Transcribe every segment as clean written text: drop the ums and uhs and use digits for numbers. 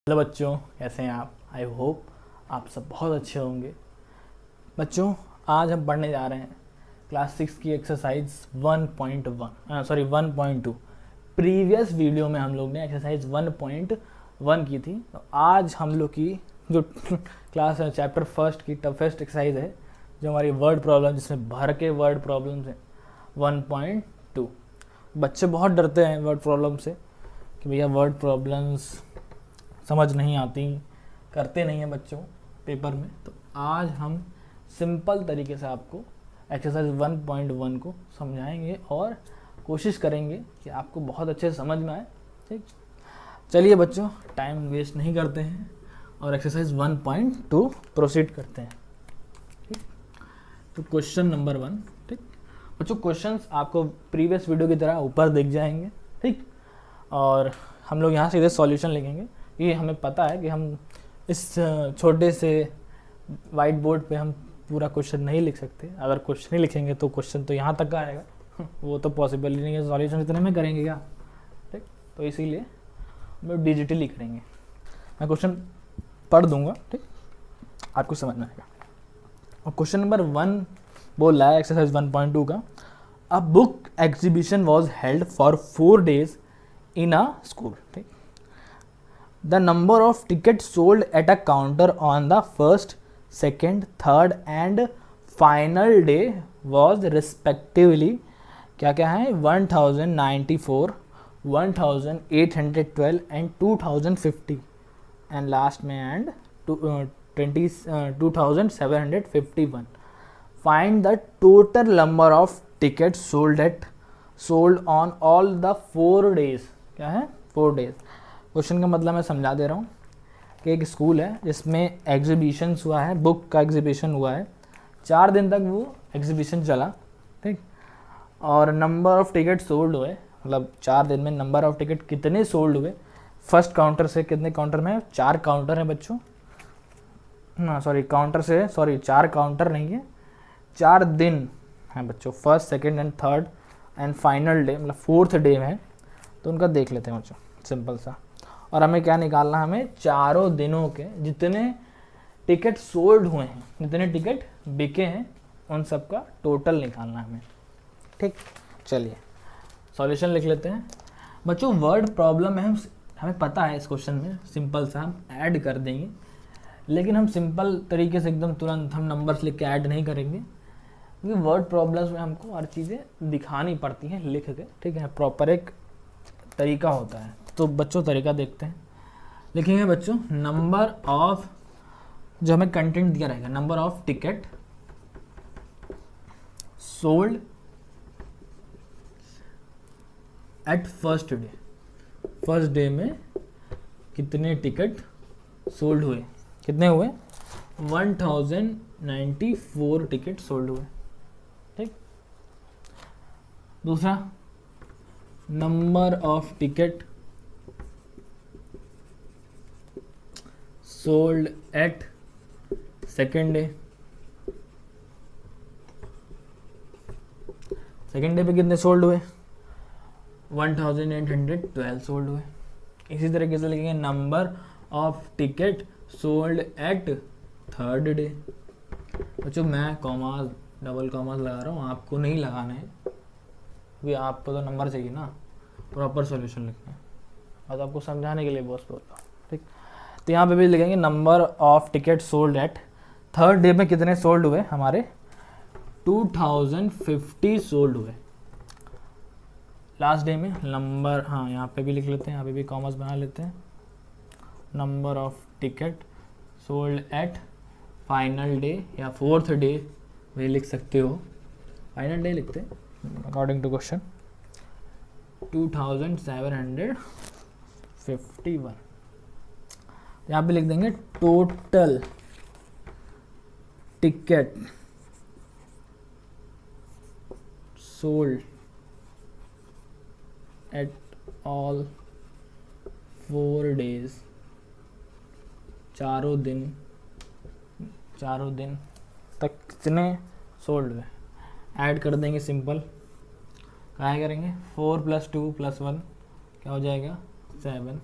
Hello बच्चों, कैसे हैं आप? आई होप आप सब बहुत अच्छे होंगे। बच्चों, आज हम पढ़ने जा रहे हैं क्लास 6 की एक्सरसाइज 1.2। प्रीवियस वीडियो में हम लोग ने एक्सरसाइज 1.1 की थी। तो आज हम लोग की जो क्लास चैप्टर फर्स्ट की टफेस्ट एक्सरसाइज है, जो हमारी वर्ड प्रॉब्लम, जिसमें भर के वर्ड प्रॉब्लम्स हैं, 1.2। बच्चे बहुत डरते हैं वर्ड प्रॉब्लम से कि भैया वर्ड प्रॉब्लम्स समझ नहीं आती, करते नहीं हैं बच्चों पेपर में। तो आज हम सिंपल तरीके से आपको एक्सरसाइज 1.1 को समझाएंगे और कोशिश करेंगे कि आपको बहुत अच्छे से समझ में आए। ठीक, चलिए बच्चों, टाइम वेस्ट नहीं करते हैं और एक्सरसाइज 1.2 प्रोसीड करते हैं। ठीक, तो क्वेश्चन नंबर 1। ठीक बच्चों, क्वेश्चंस आपको प्रीवियस वीडियो की तरह ऊपर दिख जाएंगे। ठीक, और हम लोग यहाँ सीधे सॉल्यूशन लिखेंगे। ये हमें पता है कि हम इस छोटे से वाइट बोर्ड पे हम पूरा क्वेश्चन नहीं लिख सकते। अगर क्वेश्चन ही लिखेंगे तो क्वेश्चन तो यहाँ तक का आएगा वो तो पॉसिबल ही नहीं है। सॉल्यूशन इतने में करेंगे क्या? ठीक, तो इसीलिए हम लोग डिजिटली करेंगे। मैं क्वेश्चन पढ़ दूंगा, ठीक, आपको समझ में आएगा। और क्वेश्चन नंबर 1 बोल रहा है एक्सरसाइज 1.2 का, a book exhibition was held for 4 days in a school. ठीक, the number of tickets sold at a counter on the first, second, third and final day was respectively क्या क्या है 1094, 1812 and 2050 and last में and 2751. Find the total number of tickets sold on all the 4 days. क्या है 4 days। Question का मतलब मैं समझा दे रहा हूँ कि एक स्कूल है जिसमें एग्जीबिशन हुआ है, बुक का एग्जीबिशन हुआ है। 4 दिन तक वो एग्जीबिशन चला। ठीक, और नंबर ऑफ टिकट सोल्ड हुए, मतलब 4 दिन में नंबर ऑफ टिकट कितने सोल्ड हुए। फर्स्ट काउंटर से कितने काउंटर में? 4 काउंटर हैं बच्चों। ना सॉरी, काउंटर से 4 काउंटर नहीं है, 4 दिन हैं बच्चों। First, second and third and final day, मतलब 4th डे है। तो उनका देख लेते हैं बच्चों, सिंपल सा। और हमें क्या निकालना, हमें चारों दिनों के जितने टिकट सोल्ड हुए हैं, जितने टिकट बिके हैं, उन सब का टोटल निकालना है हमें। ठीक, चलिए सॉल्यूशन लिख लेते हैं बच्चों। वर्ड प्रॉब्लम है, हमें पता है इस क्वेश्चन में सिंपल सा हम ऐड कर देंगे, लेकिन हम सिंपल तरीके से एकदम तुरंत हम नंबर्स लिख के ऐड नहीं करेंगे, क्योंकि वर्ड प्रॉब्लम्स में हमको हर चीज़ें दिखानी पड़ती हैं लिख के। ठीक है, प्रॉपर एक तरीका होता है। तो बच्चों तरीका देखते हैं। लिखेंगे बच्चों नंबर ऑफ, जो हमें कंटेंट दिया रहेगा, number of ticket sold at first day. First day में कितने टिकट सोल्ड हुए? कितने हुए? 1094 टिकट सोल्ड हुए। ठीक, दूसरा number of ticket sold at second day. Second day पे कितने सोल्ड हुए? 1812 सोल्ड हुए। इसी तरीके से लिखेंगे number of ticket sold at third day. बच्चों मैं कॉमास, डबल कॉमास लगा रहा हूँ, आपको नहीं लगाना है, क्योंकि आपको तो नंबर चाहिए ना, प्रॉपर सॉल्यूशन लिखना है। और आपको समझाने के लिए बॉस बोल रहा हूँ। ठीक, तो यहाँ पे भी लिखेंगे number of ticket sold at third day में कितने सोल्ड हुए? हमारे 2050 सोल्ड हुए। लास्ट डे में नंबर, हाँ यहाँ पे भी लिख लेते हैं, यहाँ पे भी कॉमर्स बना लेते हैं। Number of ticket sold at final day या 4th डे भी लिख सकते हो, फाइनल डे लिखते हैं अकॉर्डिंग टू क्वेश्चन। 2751। यहाँ पे लिख देंगे total ticket sold at all 4 days। चारों दिन तक कितने सोल्ड हुए? ऐड कर देंगे सिंपल। क्या करेंगे? 4 + 2 + 1 क्या हो जाएगा? 7।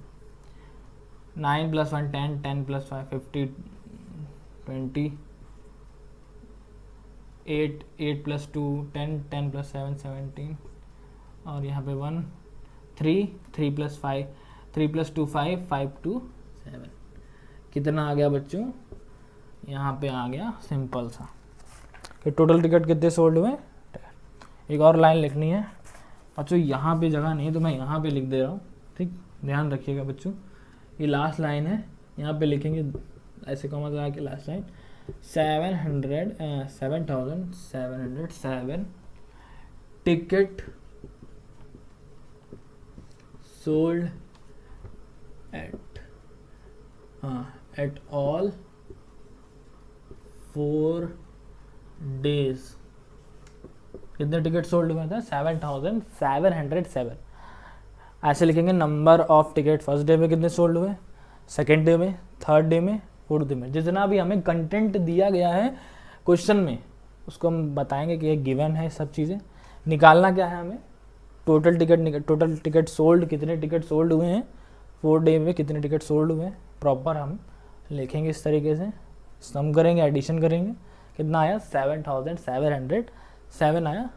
9 + 1 10, 10 + 5 50, 20, 8, 8 + 2 10, 10 + 7 17, और यहाँ पे 1 3, 3 + 5 3 + 2 5, 5 2 7। कितना आ गया बच्चों? यहाँ पे आ गया सिंपल सा कि टोटल टिकट कितने सोल्ड हुए। एक और लाइन लिखनी है बच्चों, यहाँ पे जगह नहीं है तो मैं यहाँ पे लिख दे रहा हूँ, ठीक, ध्यान रखिएगा बच्चों। ये लास्ट लाइन है, यहाँ पे लिखेंगे ऐसे कॉमा लगा के last line 7,707 ticket sold at all 4 days। कितने टिकट सोल्ड हुए थे? 7,707। ऐसे लिखेंगे number of ticket first day में कितने सोल्ड हुए, सेकेंड डे में, थर्ड डे में, फोर्थ डे में। जितना भी हमें कंटेंट दिया गया है क्वेश्चन में उसको हम बताएंगे कि ये गिवन है। सब चीज़ें निकालना क्या है हमें, टोटल टिकट सोल्ड, कितने टिकट सोल्ड हुए हैं 4 डे में, कितने टिकट सोल्ड हुए हैं, प्रॉपर हम लिखेंगे इस तरीके से, सम करेंगे, एडिशन करेंगे, कितना आया 7,707 आया,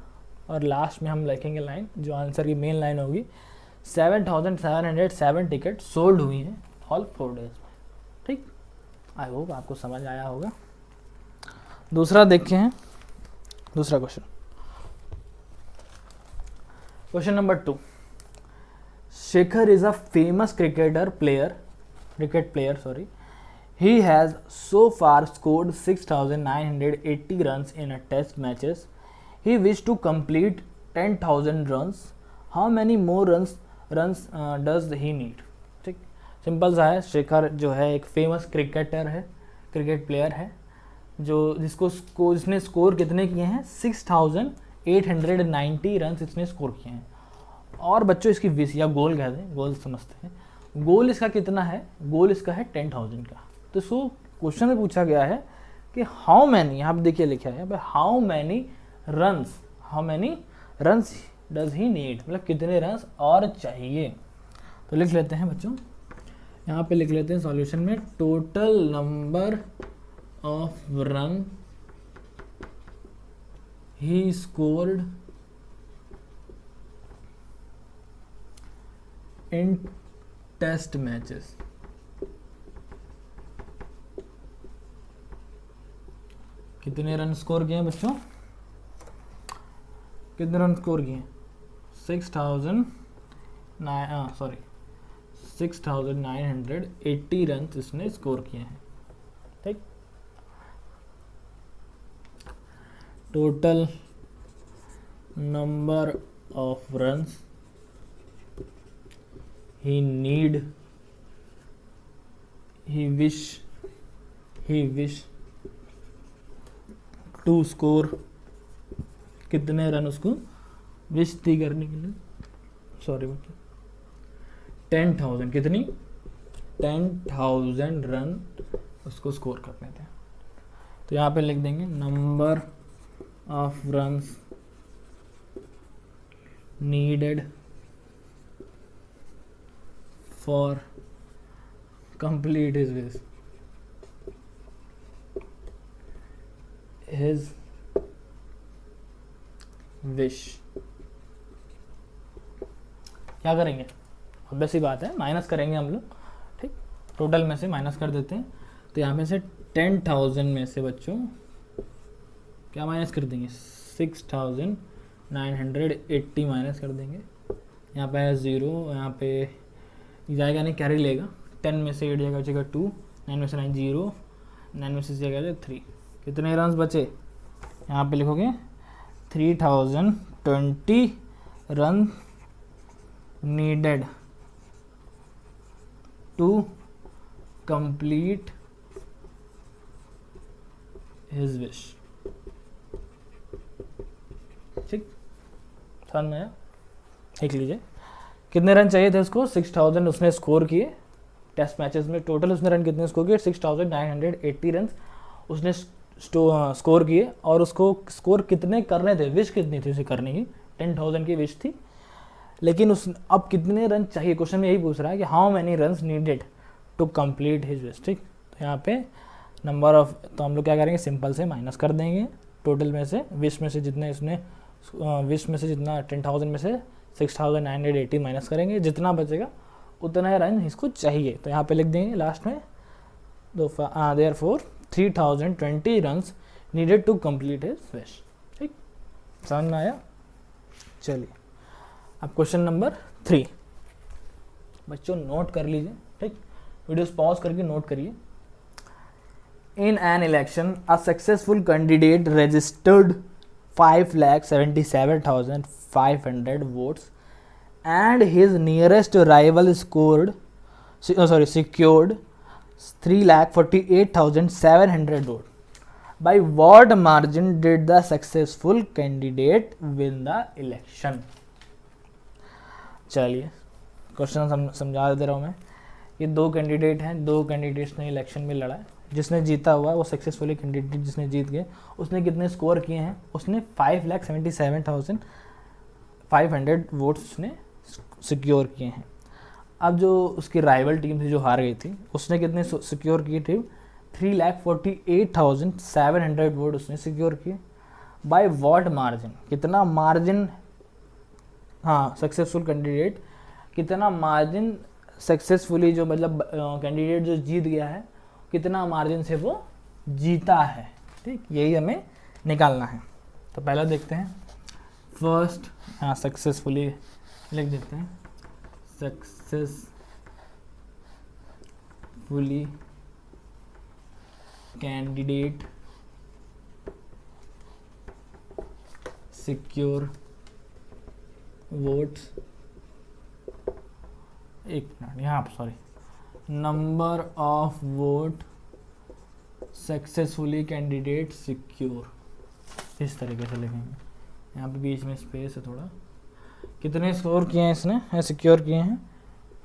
और लास्ट में हम लिखेंगे लाइन जो आंसर की मेन लाइन होगी 7,707 टिकट सोल्ड हुई हैं ऑल 4 डेज में। ठीक, आई होप आपको समझ आया होगा। दूसरा देखते हैं, दूसरा question number 2। Shekhar is a famous cricket player, He has so far scored 6,980 runs in a test matches. He wished to complete 10,000 runs. How many more runs does he need? ठीक, simple सा है। शेखर जो है एक फेमस क्रिकेट प्लेयर है जो जिसने score कितने किए हैं 6,890 रन इसने स्कोर किए हैं। और बच्चों इसकी विश या गोल कहते हैं, गोल समझते हैं, गोल इसका कितना है, गोल इसका है 10,000 का। तो इसको क्वेश्चन में पूछा गया है कि हाउ मैनी, यहाँ पे देखिए लिखा है how many runs does he need, मतलब कितने रन्स और चाहिए। तो लिख लेते हैं बच्चों, यहाँ पे लिख लेते हैं सॉल्यूशन में total number of run he scored in test matches. कितने रन स्कोर किए हैं बच्चों, कितने रन स्कोर किए हैं 6,980 रन इसने स्कोर किए हैं। ठीक, total number of runs he wish to score, कितने रन उसको विश थी करने के लिए, सॉरी बच्चों 10,000, कितनी 10,000 रन उसको स्कोर करने थे। तो यहाँ पे लिख देंगे number of runs needed for complete his wish। क्या करेंगे, ऑब्वियस सी बात है, माइनस करेंगे हम लोग। ठीक, टोटल में से माइनस कर देते हैं। तो यहाँ पे से 10,000 में से बच्चों क्या माइनस कर देंगे 6,980 माइनस कर देंगे। यहाँ पे है 0, यहाँ पे जाएगा नहीं, कैरी लेगा, 10 में से 8 जाएगा, बचेगा 2, 9 में से 9 0, 9 में से जाएगा 3। कितने रन बचे, यहाँ पे लिखोगे 3,020 run needed to complete his wish. ठीक, समझ में आया? देख लीजिए कितने रन चाहिए थे उसको, 6,000 उसने स्कोर किए टेस्ट मैचेस में। टोटल उसने रन कितने स्कोर किए 6,980 रन उसने स्कोर किए, और उसको स्कोर कितने करने थे, विश कितनी थी उसे करने की, 10,000 की विश थी। लेकिन अब कितने रन चाहिए, क्वेश्चन में यही पूछ रहा है कि how many runs needed to complete his wish. ठीक, तो यहाँ पे नंबर ऑफ, तो हम लोग क्या करेंगे, सिंपल से माइनस कर देंगे टोटल में से, विश में से जितने इसने, विश में से जितना 10,000 में से 6,980 माइनस करेंगे, जितना बचेगा उतना ही रन इसको चाहिए। तो यहाँ पे लिख देंगे लास्ट में, therefore 3020 runs needed to complete his wish. ठीक, समझ में आया? चलिए अब क्वेश्चन नंबर 3, बच्चों नोट कर लीजिए। ठीक, वीडियोस पॉज करके नोट करिए। In an election, a successful candidate registered 5,77,500 votes, and his nearest rival secured 3,48,700 votes. By what margin did the successful candidate win the election? चलिए क्वेश्चन समझा दे रहा हूँ मैं। ये दो कैंडिडेट हैं, दो कैंडिडेट्स ने इलेक्शन में लड़ा है। जिसने जीता हुआ वो सक्सेसफुली कैंडिडेट जिसने जीत गए, उसने कितने स्कोर किए हैं, उसने 5,77,500 वोट्स उसने सिक्योर किए हैं। अब जो उसकी राइवल टीम थी जो हार गई थी, उसने कितने सिक्योर किए थे, 3,48,700 वोट उसने सिक्योर किए। बाय व्हाट मार्जिन, कितना मार्जिन, हाँ सक्सेसफुल कैंडिडेट कितना मार्जिन सक्सेसफुली, जो मतलब कैंडिडेट जो जीत गया है कितना मार्जिन से वो जीता है। ठीक, यही हमें निकालना है। तो पहला देखते हैं, फर्स्ट हाँ सक्सेसफुली लिख देते हैं, सक्सेसफुली कैंडिडेट सिक्योर वोट्स, एक मिनट यहाँ sorry, number of vote successfully candidate secure, इस तरीके से लिखेंगे। यहाँ पे बीच में स्पेस है थोड़ा। कितने स्कोर किए हैं इसने, सिक्योर किए हैं,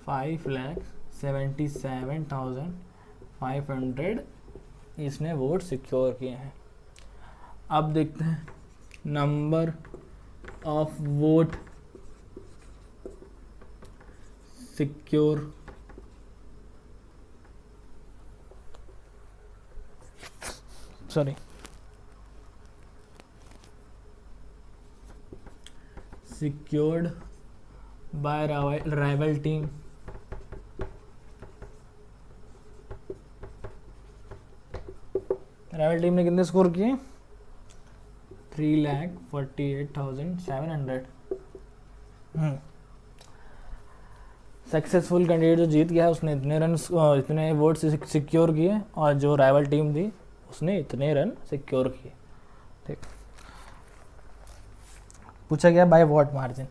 5,77,500 इसने वोट सिक्योर किए हैं। अब देखते हैं number of vote secure secured by rival team, rival team ने कितने स्कोर किए, 3,48,700। सक्सेसफुल कैंडिडेट जो जीत गया है उसने इतने रन, इतने वोट सिक्योर किए, और जो राइवल टीम थी उसने इतने रन सिक्योर किए। ठीक, पूछा गया बाय व्हाट मार्जिन,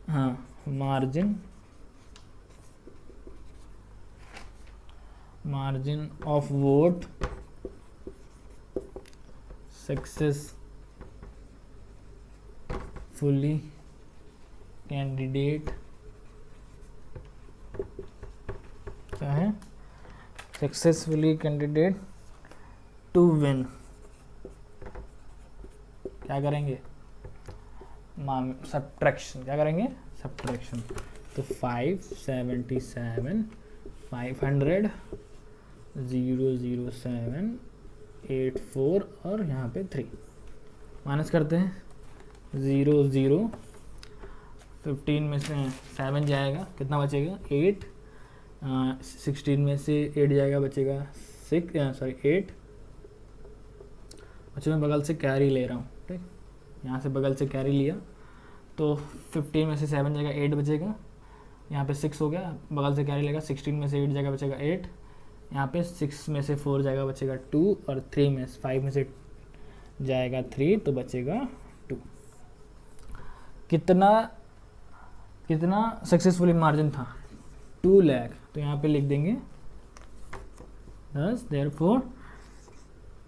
हाँ margin of vote successfully candidate, क्या है, सक्सेसफुली कैंडिडेट टू विन, क्या करेंगे, सब्ट्रैक्शन, क्या करेंगे, सब्ट्रैक्शन। तो 5,77,500 00784 और यहाँ पे 3 माइनस करते हैं, 0 15 में से 7 जाएगा, कितना बचेगा, 8, 16 में से 8 जाएगा, बचेगा 8। अच्छा मैं बगल से कैरी ले रहा हूँ, ठीक, यहाँ से बगल से कैरी लिया, तो 15 में से 7 जाएगा, 8 बचेगा, यहाँ पे 6 हो गया, बगल से कैरी लेगा, 16 में से 8 जाएगा, बचेगा 8, यहाँ पे 6 में से 4 जाएगा, बचेगा 2, और 5 में से जाएगा 3, तो बचेगा 2। कितना सक्सेसफुली मार्जिन था, 2 लाख, तो यहाँ पे लिख देंगे 10, देयरफॉर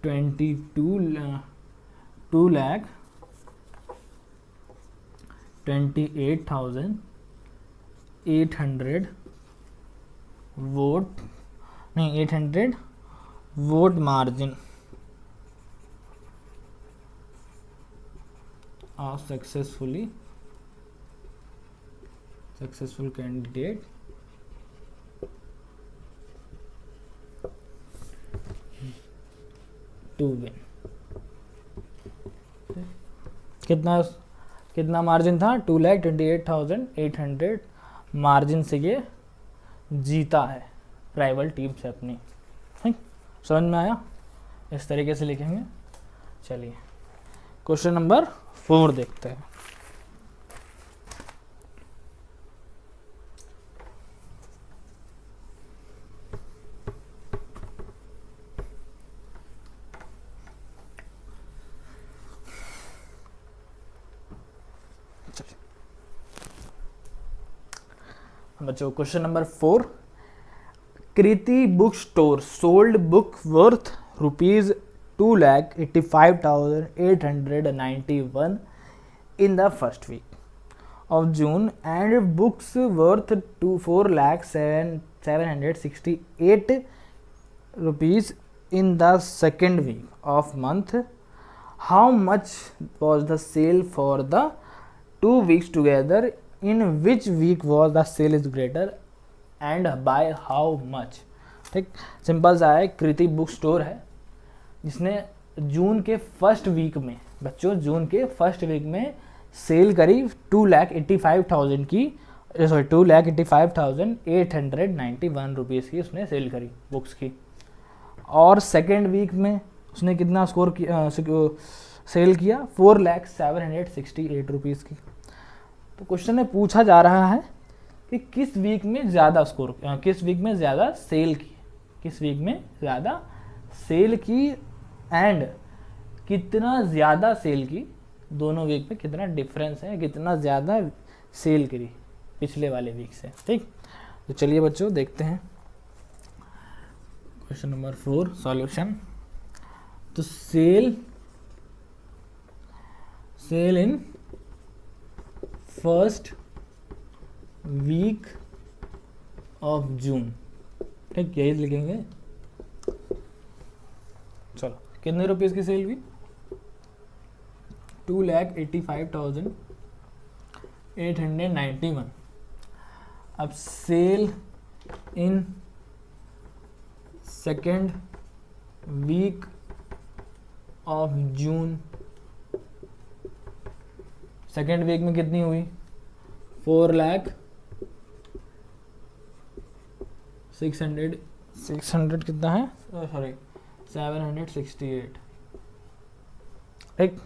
2,28,800 वोट, नहीं 800 vote margin of successful candidate to win. कितना मार्जिन था? 2,28,800 मार्जिन से ये जीता है राइवल टीम से अपनी। ठीक, समझ में आया? इस तरीके से लिखेंगे। चलिए क्वेश्चन नंबर 4 देखते हैं। बच्चों question number 4, Kriti book store sold book worth ₹2,85,891 in the first week of June and books worth ₹4,768 in the second week of month. How much was the sale for the 2 weeks together? In which week was the sale is greater and by how much? ठीक, simple सा है। कृति book store है जिसने जून के first week में, बच्चों जून के first week में सेल करी 2,85,000 की, सॉरी 2,85,891 रुपीज़ की उसने सेल करी बुक्स की। और सेकेंड वीक में उसने कितना सेल किया? 4,07,68 रुपीज़ की। तो क्वेश्चन में पूछा जा रहा है कि किस वीक में ज़्यादा किस वीक में ज़्यादा सेल की, किस वीक में ज़्यादा सेल की एंड कितना ज़्यादा सेल की, दोनों वीक में कितना डिफरेंस है, कितना ज़्यादा सेल करी पिछले वाले वीक से। ठीक, तो चलिए बच्चों देखते हैं क्वेश्चन नंबर 4 सॉल्यूशन। तो sale in first week of June. ठीक, यही लिखेंगे। चलो कितने रुपीज़ की सेल हुई? 2,85,891। अब sale in second week of June, second week में कितनी हुई? 4,600 कितना है? सॉरी 768। ठीक,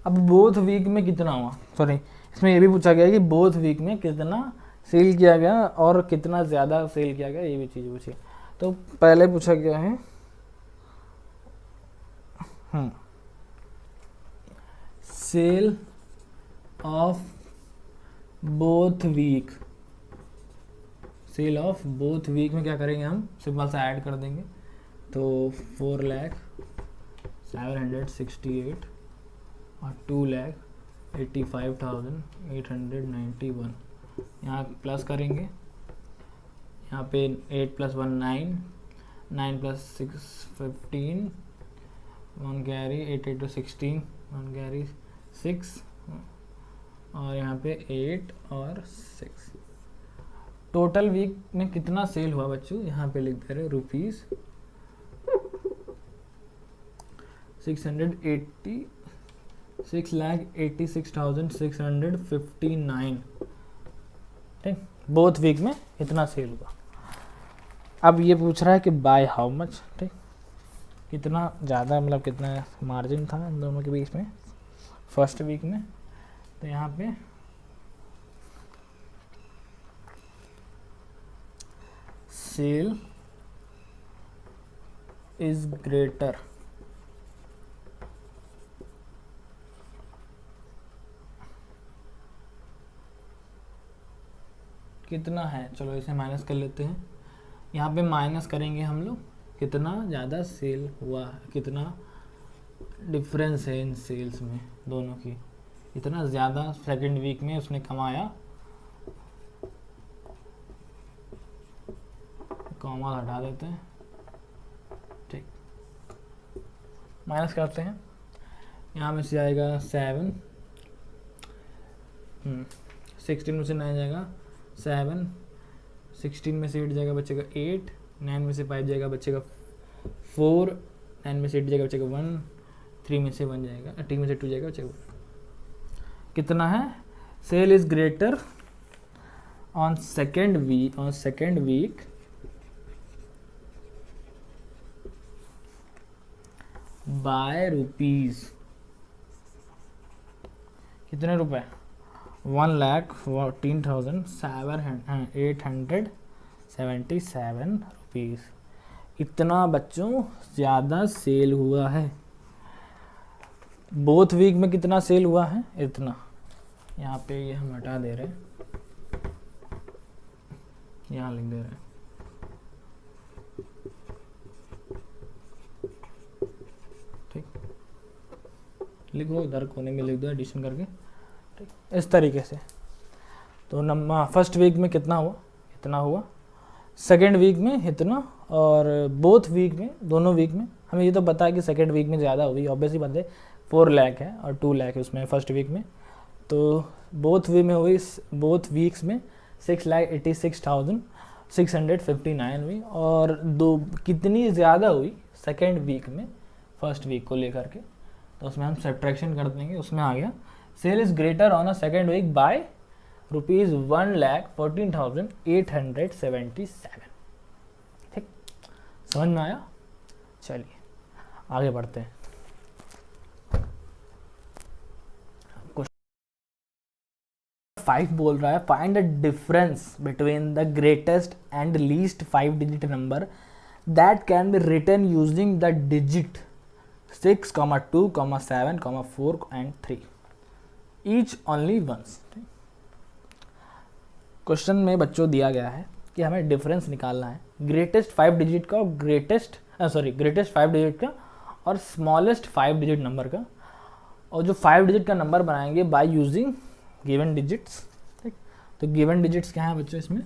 अब बोथ वीक में कितना हुआ? सॉरी इसमें ये भी पूछा गया है कि बोथ वीक में कितना सेल किया गया और कितना ज़्यादा सेल किया गया, ये भी चीज़ पूछी। तो पहले पूछा गया है sale of both week. Sale of both week में क्या करेंगे हम? सिंपल सा ऐड कर देंगे। तो 4,07,68 और 2,85,891 यहाँ प्लस करेंगे। यहाँ पे 8 + 1 9, 9 + 6 15, 1 कैरी, 8 × 2 16, 1 कैरी 6 और यहाँ पे 8 और 6। टोटल वीक में कितना सेल हुआ बच्चों? यहाँ पे लिख दे रहे रुपीज़ 686,659। ठीक, बोथ वीक में इतना सेल हुआ। अब ये पूछ रहा है कि बाय हाउ मच। ठीक, कितना ज़्यादा, मतलब कितना मार्जिन था इन दोनों के बीच में फर्स्ट वीक में। तो यहाँ पे सेल इज ग्रेटर, कितना है? चलो इसे माइनस कर लेते हैं। यहाँ पे माइनस करेंगे हम लोग कितना ज़्यादा सेल हुआ, कितना डिफरेंस है इन सेल्स में दोनों की, इतना ज़्यादा सेकंड वीक में उसने कमाया। कॉमा हटा देते हैं। ठीक, माइनस करते हैं। यहाँ में से आएगा 7, 16 में से 9 जाएगा 7, 16 में से 8 जाएगा बचेगा 8, 9 में से 5 जाएगा बचेगा 4, 9 में से 8 जाएगा बचेगा 1, 3 में से 1 जाएगा, 3 में से 2 जाएगा बचेगा 1। कितना है? Sale is greater on second week by rupees, कितने रुपए? 1,14,877 रुपीज़। इतना बच्चों ज़्यादा सेल हुआ है। बोथ वीक में कितना सेल हुआ है? इतना। यहाँ पे ये हम हटा दे रहे हैं, यहाँ लिख दे रहे हैं। ठीक, लिखो इधर कोने में लिख दो एडिशन करके, ठीक, इस तरीके से। तो नंबर फर्स्ट वीक में कितना हुआ? इतना हुआ। सेकेंड वीक में इतना, और बोथ वीक में, दोनों वीक में हमें ये तो पता है कि सेकेंड वीक में ज़्यादा हुई, ऑब्वियसली बात है। 4 लाख है और 2 लाख है उसमें फर्स्ट वीक में। तो बोथ वीक में हुई, बोथ वीक्स में 6,86,659 हुई, और दो कितनी ज़्यादा हुई सेकेंड वीक में फर्स्ट वीक को लेकर के, तो उसमें हम सब्ट्रैक्शन कर देंगे। उसमें आ गया sale is greater on a second week by ₹1,14,877। ठीक, समझ में आया? चलिए आगे बढ़ते हैं। 5 बोल रहा है find the difference between the greatest and least 5 digit number that can be written using the digit 6, 2, 7, 4 and 3 each only once. Question में बच्चों दिया गया है कि हमें डिफरेंस निकालना है ग्रेटेस्ट 5 डिजिट का, ग्रेटेस्ट 5 डिजिट का और स्मॉलेस्ट 5 डिजिट नंबर का, और जो 5 डिजिट का नंबर बनाएंगे बाय यूजिंग गिवन डिजिट्स। ठीक, तो गिवन डिजिट्स क्या है बच्चों? इसमें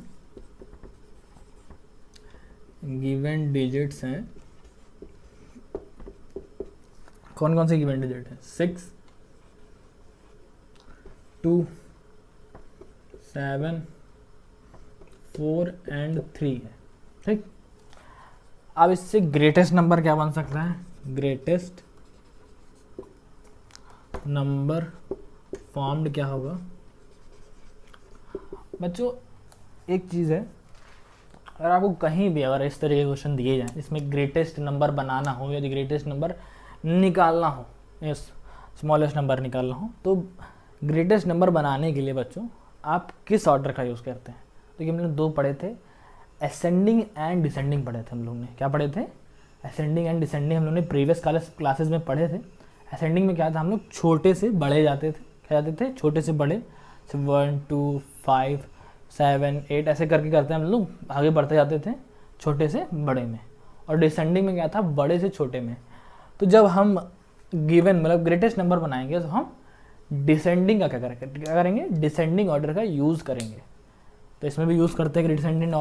गिवन डिजिट्स हैं, कौन कौन से गिवन डिजिट है? 6, 2, 7, 4 and 3 है। ठीक, अब इससे ग्रेटेस्ट नंबर क्या बन सकता है? ग्रेटेस्ट नंबर फॉर्म्ड क्या होगा बच्चों? एक चीज़ है, अगर आपको कहीं भी अगर इस तरह के क्वेश्चन दिए जाएं इसमें ग्रेटेस्ट नंबर बनाना हो या ग्रेटेस्ट नंबर निकालना हो, यस स्मॉलेस्ट नंबर निकालना हो, तो ग्रेटेस्ट नंबर बनाने के लिए बच्चों आप किस ऑर्डर का यूज़ करते हैं? तो हम लोग 2 पढ़े थे, असेंडिंग एंड डिसेंडिंग पढ़े थे हम लोग ने। क्या पढ़े थे? असेंडिंग एंड डिसेंडिंग हम लोग ने प्रीवियस क्लासेस में पढ़े थे। असेंडिंग में क्या था? हम लोग छोटे से बड़े जाते थे, क्या जाते थे? छोटे से बड़े, 1, 2, 5, 7, 8 ऐसे करके करते हैं हम लोग, आगे बढ़ते जाते थे छोटे से बड़े में। और डिसेंडिंग में क्या था? बड़े से छोटे में। तो जब हम गिवन मतलब ग्रेटेस्ट नंबर बनाएंगे तो हम डिसेंडिंग का क्या करेंगे? डिसेंडिंग ऑर्डर का यूज़ करेंगे। तो इसमें भी यूज़ करते हैं डिसेंडिंग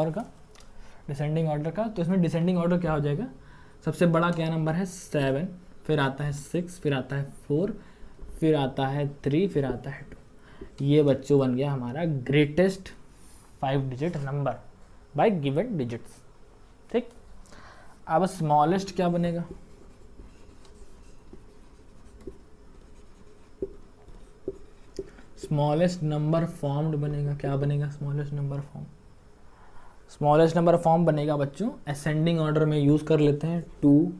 ऑर्डर का। तो इसमें डिसेंडिंग ऑर्डर क्या हो जाएगा? सबसे बड़ा क्या नंबर है? 7, फिर आता है 6, फिर आता है 4, फिर आता है 3, फिर आता है 2। ये बच्चों बन गया हमारा greatest 5 digit number by given digits. ठीक, अब स्मॉलेस्ट क्या बनेगा? स्मॉलेस्ट नंबर फॉर्म्ड बनेगा। क्या बनेगा smallest number form? Smallest number form बनेगा बच्चों, असेंडिंग ऑर्डर में यूज़ कर लेते हैं 2,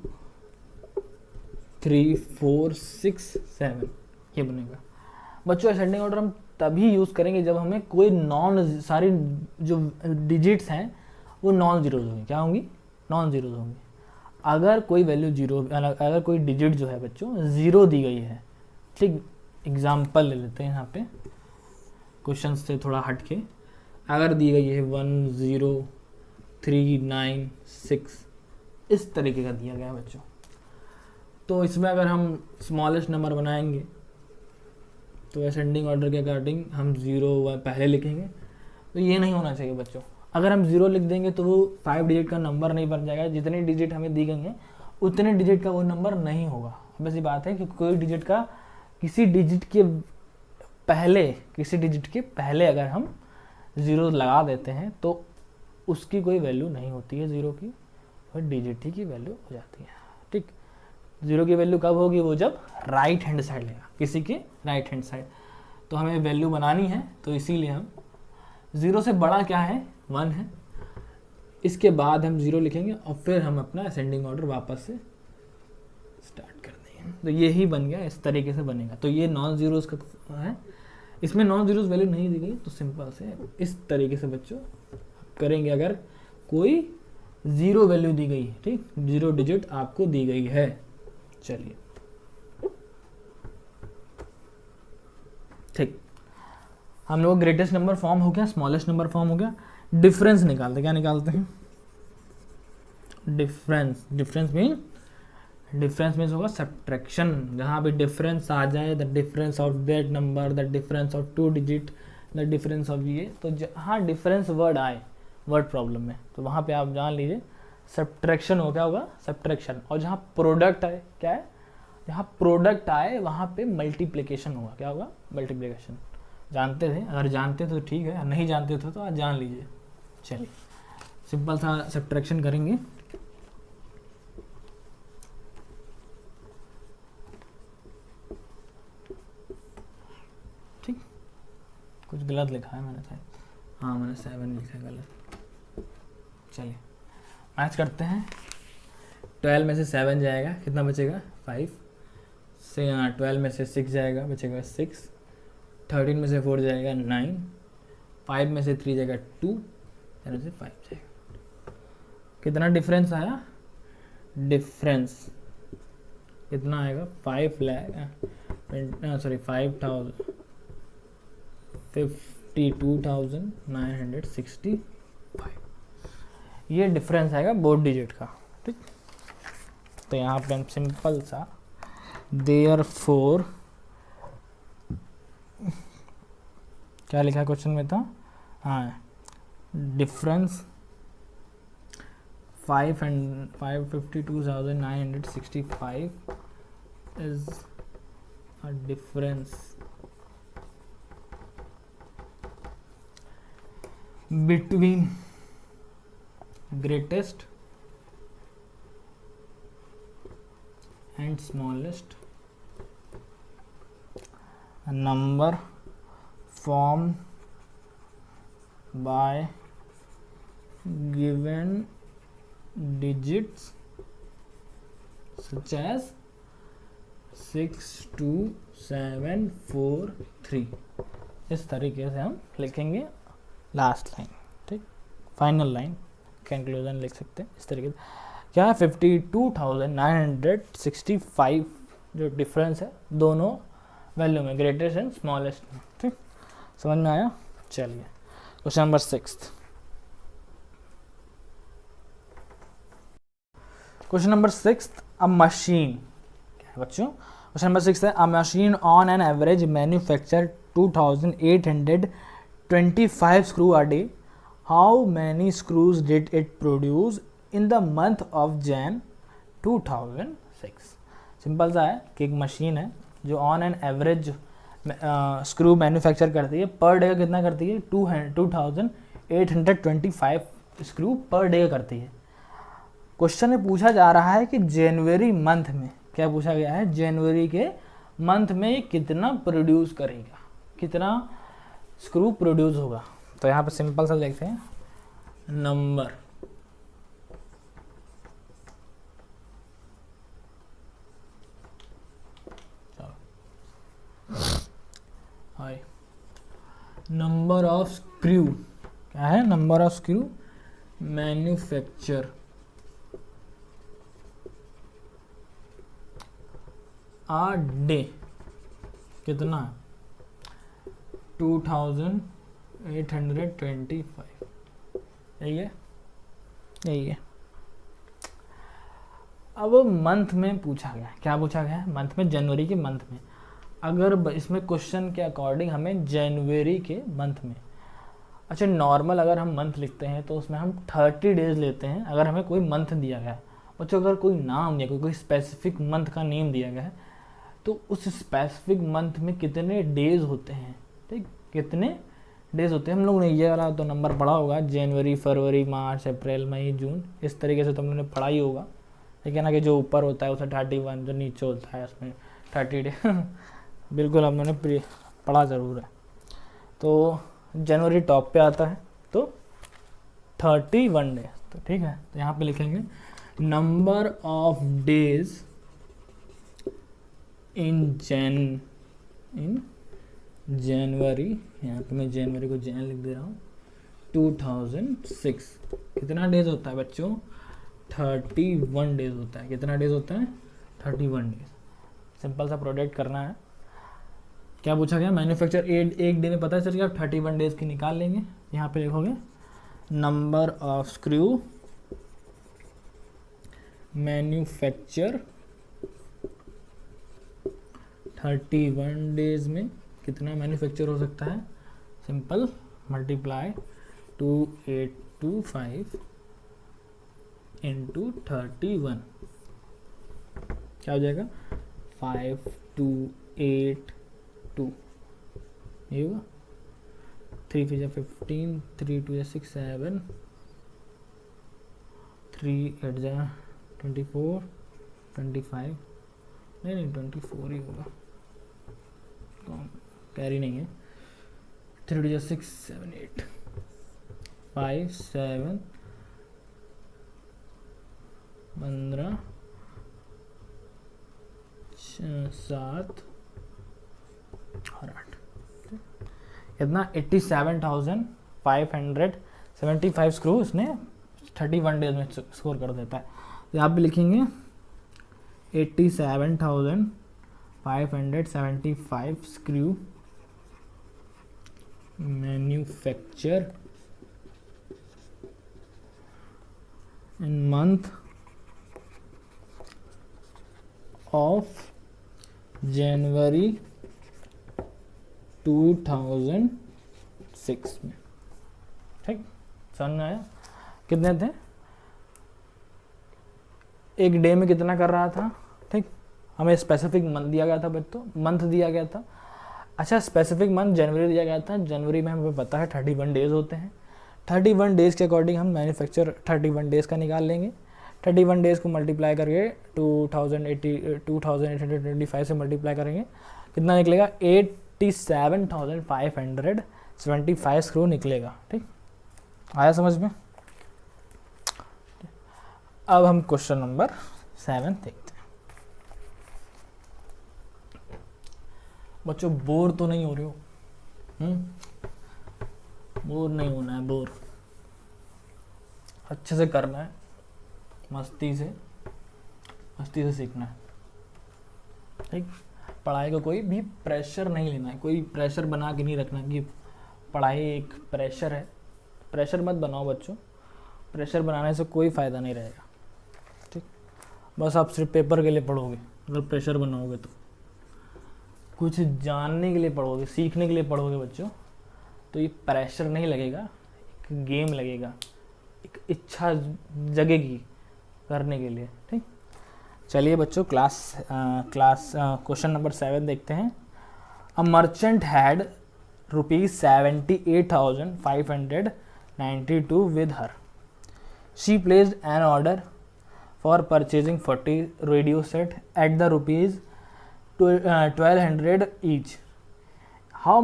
3, 4, 6, 7 ये बनेगा बच्चों। असेंडिंग ऑर्डर हम तभी यूज़ करेंगे जब हमें कोई सारी जो डिजिट्स हैं वो नॉन जीरोज होंगी। क्या होंगी? नॉन जीरोज होंगी। अगर कोई वैल्यू जीरो, अगर कोई डिजिट जो है बच्चों 0 दी गई है, ठीक, एग्जाम्पल ले लेते हैं यहाँ पे क्वेश्चन से थोड़ा हट के, अगर दी गई है 1, 0, 3, 9, 6 इस तरीके का दिया गया है बच्चों, तो इसमें अगर हम स्मॉलेस्ट नंबर बनाएंगे तो असेंडिंग ऑर्डर के अकॉर्डिंग हम 0 पहले लिखेंगे। तो ये नहीं होना चाहिए बच्चों। अगर हम 0 लिख देंगे तो वो 5 डिजिट का नंबर नहीं बन जाएगा। जितने डिजिट हमें दी गई हैं उतने डिजिट का वो नंबर नहीं होगा। बस ये बात है कि कोई डिजिट का किसी डिजिट के पहले अगर हम 0 लगा देते हैं तो उसकी कोई वैल्यू नहीं होती है 0 की, फिर डिजिट ही की वैल्यू हो जाती है। ठीक, 0 की वैल्यू कब होगी? वो जब राइट हैंड साइड लेगा, किसी के राइट हैंड साइड। तो हमें वैल्यू बनानी है, तो इसीलिए हम 0 से बड़ा क्या है? 1 है। इसके बाद हम 0 लिखेंगे और फिर हम अपना असेंडिंग ऑर्डर वापस से स्टार्ट कर देंगे। तो ये ही बन गया, इस तरीके से बनेगा। तो ये नॉन जीरोस का है, इसमें नॉन जीरोस वैल्यू नहीं दी गई, तो सिंपल से इस तरीके से बच्चों करेंगे। अगर कोई 0 वैल्यू दी गई है, ठीक, 0 डिजिट आपको दी गई है। चलिए ठीक, हम लोग ग्रेटेस्ट नंबर फॉर्म हो गया, स्मॉलेस्ट नंबर फॉर्म हो गया। डिफरेंस निकालते, क्या निकालते हैं? डिफरेंस। डिफरेंस मीन्स होगा सब्ट्रैक्शन। जहाँ भी डिफरेंस आ जाए, the difference of that number, the difference of 2 digit, the difference of ये, तो जहाँ डिफरेंस वर्ड आए वर्ड प्रॉब्लम में, तो वहाँ पे आप जान लीजिए सब्ट्रैक्शन हो, क्या होगा? सब्ट्रैक्शन। और जहाँ प्रोडक्ट आए, क्या है? जहाँ प्रोडक्ट आए वहाँ पे मल्टीप्लिकेशन होगा, क्या होगा? मल्टीप्लिकेशन। जानते थे? अगर जानते तो ठीक है, नहीं जानते थे तो आज जान लीजिए। चलिए सिंपल सा सब्ट्रैक्शन करेंगे। ठीक, कुछ गलत लिखा है मैंने शायद, हाँ मैंने 7 लिखा है गलत। चलिए मैच करते हैं। 12 में से 7 जाएगा, कितना बचेगा? 5 से। 12 में से 6 जाएगा, बचेगा 6। 13 में से 4 जाएगा 9। 5 में से 3 जाएगा 2, 7 से 5 जाएगा। कितना डिफरेंस आया? डिफरेंस कितना आएगा? 52,965। ये डिफरेंस आएगा बोथ डिजिट का। ठीक, तो यहाँ पे हम सिंपल सा देयरफॉर, क्या लिखा है क्वेश्चन में था? हाँ, difference 552,965 is a difference between greatest and smallest number formed by given digits such as 6, 2, 7, 4, 3। इस तरीके से हम लिखेंगे लास्ट लाइन। ठीक, फाइनल लाइन, कंक्लूजन लिख सकते हैं इस तरीके से। क्या है? 52,965 जो डिफरेंस है दोनों वैल्यू में, ग्रेटेस्ट एंड स्मॉलेस्ट में। ठीक, समझ में आया? चलिए question number 6। Question number 6, a machine. क्या है बच्चों? क्वेश्चन नंबर 6 है, a machine on an average manufacture 2825 screw a day. How many screws did it produce in the month of Jan 2006। Simple सा है कि एक मशीन है जो on an average screw manufacture करती है। पर डे कितना करती है? 2825 स्क्रू पर डे करती है। क्वेश्चन में पूछा जा रहा है कि जनवरी मंथ में, क्या पूछा गया है? जनवरी के मंथ में कितना प्रोड्यूस करेगा, कितना स्क्रू प्रोड्यूस होगा। तो यहाँ पे सिंपल सा देखते हैं, नंबर नंबर ऑफ स्क्रू, क्या है? Number of screw manufacture a day कितना? 2825। यही है, यही है। अब मंथ में पूछा गया, क्या पूछा गया है? मंथ में, जनवरी के मंथ में। अगर इसमें क्वेश्चन के अकॉर्डिंग हमें जनवरी के मंथ में, अच्छा नॉर्मल अगर हम मंथ लिखते हैं तो उसमें हम 30 डेज लेते हैं। अगर हमें कोई मंथ दिया गया है, बच्चों अगर कोई नाम दिया, कोई स्पेसिफिक मंथ का नेम दिया गया है, तो उस स्पेसिफिक मंथ में कितने डेज होते हैं, ठीक, कितने डेज होते हैं। हम लोग ने ये वाला तो नंबर पढ़ा होगा, जनवरी, फरवरी, मार्च, अप्रैल, मई, जून, इस तरीके से तो हम लोगों ने पढ़ा ही होगा। ठीक है ना, कि जो ऊपर होता है उसे 31, जो नीचे होता है उसमें 30 डे बिल्कुल हम लोगों ने पढ़ा ज़रूर है। तो जनवरी टॉप पे आता है तो 31 डेज। तो ठीक है, तो यहाँ पे लिखेंगे नंबर ऑफ डेज इन जनवरी, यहाँ पे मैं जनवरी को जैन लिख दे रहा हूँ, 2006। कितना डेज होता है बच्चों? 31 डेज होता है। कितना डेज होता है? 31 डेज। सिंपल सा प्रोडक्ट करना है। क्या पूछा गया? मैन्युफैक्चर एक डे में पता चल गया, 31 डेज की निकाल लेंगे। यहाँ पे लिखोगे number of screw manufacture 31 days में कितना मैन्युफैक्चर हो सकता है? सिंपल मल्टीप्लाई 2825 इंटू 31, क्या हो जाएगा? 5282। ये होगा 3 5 15, 3 2 6 7, 3 8 24, 25, नहीं 24 ही होगा, कैरी नहीं है। 3 2 6 7 8, 5 7 15 7 और 8, इतना 87,575 स्क्रू इसने 31 डेज में स्कोर कर देता है। तो आप भी लिखेंगे 87,575 screw manufacture in month of January 2006 में। ठीक, समझ में आया? कितने थे? एक डे में कितना कर रहा था? ठीक, हमें स्पेसिफिक मंथ दिया गया था बच्चों, मंथ दिया गया था। अच्छा, स्पेसिफिक मंथ जनवरी दिया गया था। जनवरी में हमें पता है 31 डेज होते हैं। 31 डेज के अकॉर्डिंग हम मैन्युफैक्चर 31 डेज का निकाल लेंगे। 31 डेज को मल्टीप्लाई करके 2825 से मल्टीप्लाई करेंगे, कितना निकलेगा? 87,575 स्क्रू निकलेगा। ठीक, आया समझ में? अब हम क्वेश्चन नंबर 7 देखते हैं। बच्चों बोर तो नहीं हो रहे हो? बोर नहीं होना है, बोर अच्छे से करना है, मस्ती से सीखना है। ठीक, पढ़ाई का कोई भी प्रेशर नहीं लेना है, कोई प्रेशर बना के नहीं रखना कि पढ़ाई एक प्रेशर है। प्रेशर मत बनाओ बच्चों, प्रेशर बनाने से कोई फ़ायदा नहीं रहेगा। ठीक, बस आप सिर्फ पेपर के लिए पढ़ोगे, अगर प्रेशर बनाओगे तो कुछ जानने के लिए पढ़ोगे, सीखने के लिए पढ़ोगे बच्चों, तो ये प्रेशर नहीं लगेगा, एक गेम लगेगा, एक इच्छा जगेगी करने के लिए। ठीक, चलिए बच्चों क्वेश्चन नंबर 7 देखते हैं। A merchant had ₹78,592 with her. She placed an order for purchasing 40 radio set at the ₹1,200 each. How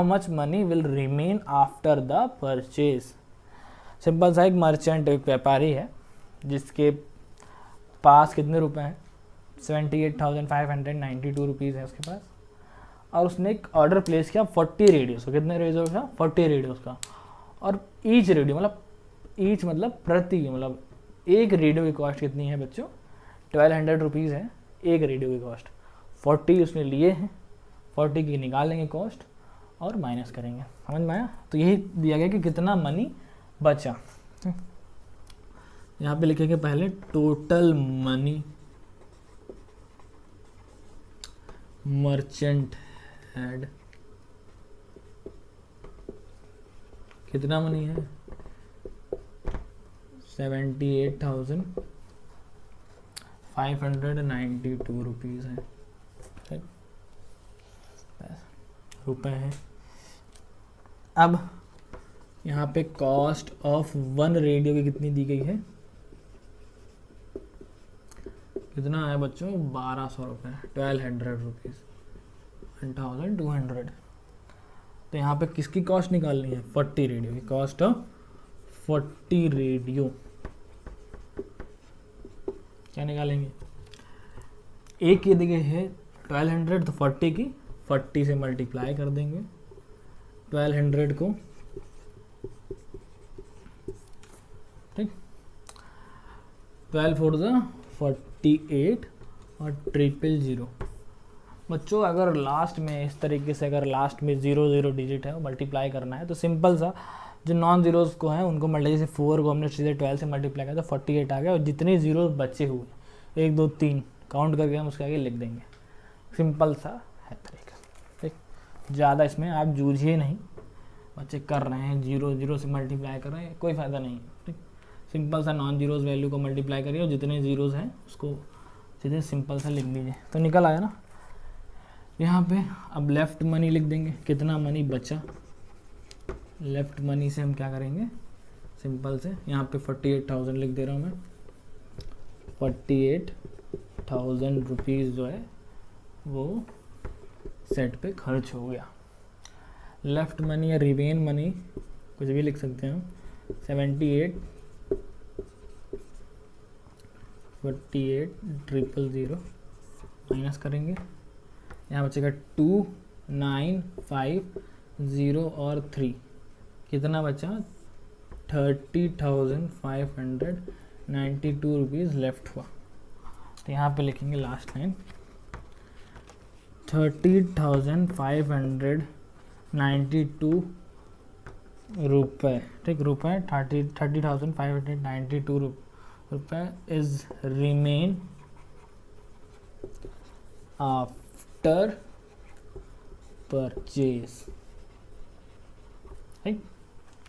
much money will remain after the purchase? Simple सा, एक मर्चेंट, एक व्यापारी है जिसके पास कितने रुपए हैं? 78,592 रुपीज़ है उसके पास, और उसने एक ऑर्डर प्लेस किया 40 रेडियोस का। कितने रेडियोस का? 40 रेडियोस का। और ईच रेडियो मतलब प्रति, मतलब एक रेडियो की कॉस्ट कितनी है बच्चों? 1200 रुपीज़ है एक रेडियो की कॉस्ट। 40 उसने लिए हैं, 40 की निकालेंगे कॉस्ट और माइनस करेंगे। समझ में आया? तो यही दिया गया कि कितना मनी बचा। यहाँ पे लिखेंगे पहले टोटल मनी मर्चेंट हैड, कितना मनी है? 78,592 रुपीज़ है। ठीक, रुपए हैं। अब यहाँ पे कॉस्ट ऑफ वन रेडियो की कितनी दी गई है, कितना है बच्चों, 1200 रुपये, 1200 रुपीज़, 1200। तो यहाँ पे किसकी कॉस्ट निकालनी है, 40 रेडियो की कॉस्ट ऑफ 40 रेडियो। क्या निकालेंगे, एक ये दी गई है 1200, तो 40 की 40 से मल्टीप्लाई कर देंगे, 1200 को, ठीक, 12 4 48 और 000। बच्चों अगर लास्ट में इस तरीके से, अगर लास्ट में 0 डिजिट है मल्टीप्लाई करना है, तो सिंपल सा जो नॉन जीरोज़ को है उनको मल्टीप्लाई, जैसे 4 को हमने सीधे 12 से मल्टीप्लाई किया तो 48 आ गया, और जितने जीरो बचे हुए 1 2 3 काउंट करके हम उसके आगे लिख देंगे। सिंपल सा है तरीका, ठीक, ज़्यादा इसमें आप जूझिए नहीं, बच्चे कर रहे हैं 0 से मल्टीप्लाई कर रहे हैं, कोई फ़ायदा नहीं, ठीक। सिंपल सा नॉन जीरोज़ वैल्यू को मल्टीप्लाई करिए और जितने जीरोज़ हैं उसको सीधे सिंपल सा लिख दीजिए, तो निकल आया ना। यहाँ पे अब लेफ़्ट मनी लिख देंगे, कितना मनी बचा, लेफ़्ट मनी से हम क्या करेंगे, सिंपल से यहाँ पे 48,000 लिख दे रहा हूँ मैं, 48,000 रुपीज़ जो है वो सेट पे खर्च हो गया। लेफ़्ट मनी या रिमेन मनी कुछ भी लिख सकते हैं हम, 48,000 माइनस करेंगे, यहाँ बचेगा 2 9 5 0 और 3, कितना बचा, 30,592 रुपीज़ लेफ्ट हुआ। तो यहाँ पे लिखेंगे लास्ट लाइन 30,592 रुपये, ठीक, रुपये 30,592 रुपये इज रिमेन आफ्टर परचेज, ठीक,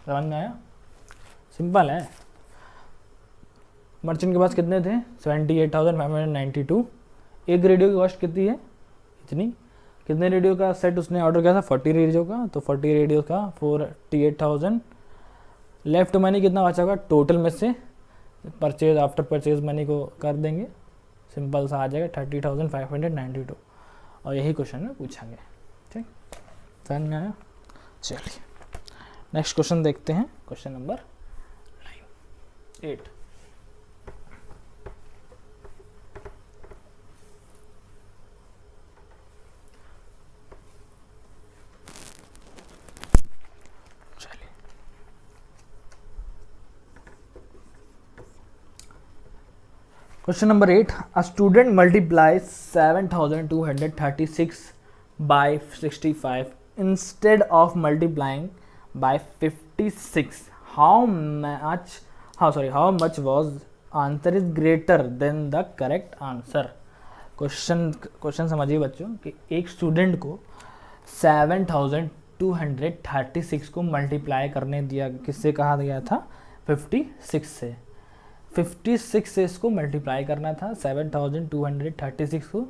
समझ में आया, सिंपल है। मर्चेंट के पास कितने थे, 78,592, एक रेडियो की कॉस्ट कितनी है, इतनी, कितने रेडियो का सेट उसने ऑर्डर किया था, 40 रेडियो का, तो 40 रेडियो का 48,000। लेफ्ट मनी कितना बचा होगा, टोटल में से परचेज आफ्टर परचेज मनी को कर देंगे, सिंपल सा आ जाएगा 30,592, और यही क्वेश्चन में पूछा गया, ठीक, समझ में आया। चलिए नेक्स्ट क्वेश्चन देखते हैं, question number 8। Question number 8. A student multiplies 7,236 by 65 instead of multiplying by 56. How much was answer is greater than the correct answer? Question समझिए बच्चों कि एक स्टूडेंट को 7,236 को मल्टीप्लाई करने दिया, किससे कहा गया था, 56 से। 56 से इसको मल्टीप्लाई करना था 7,236 को,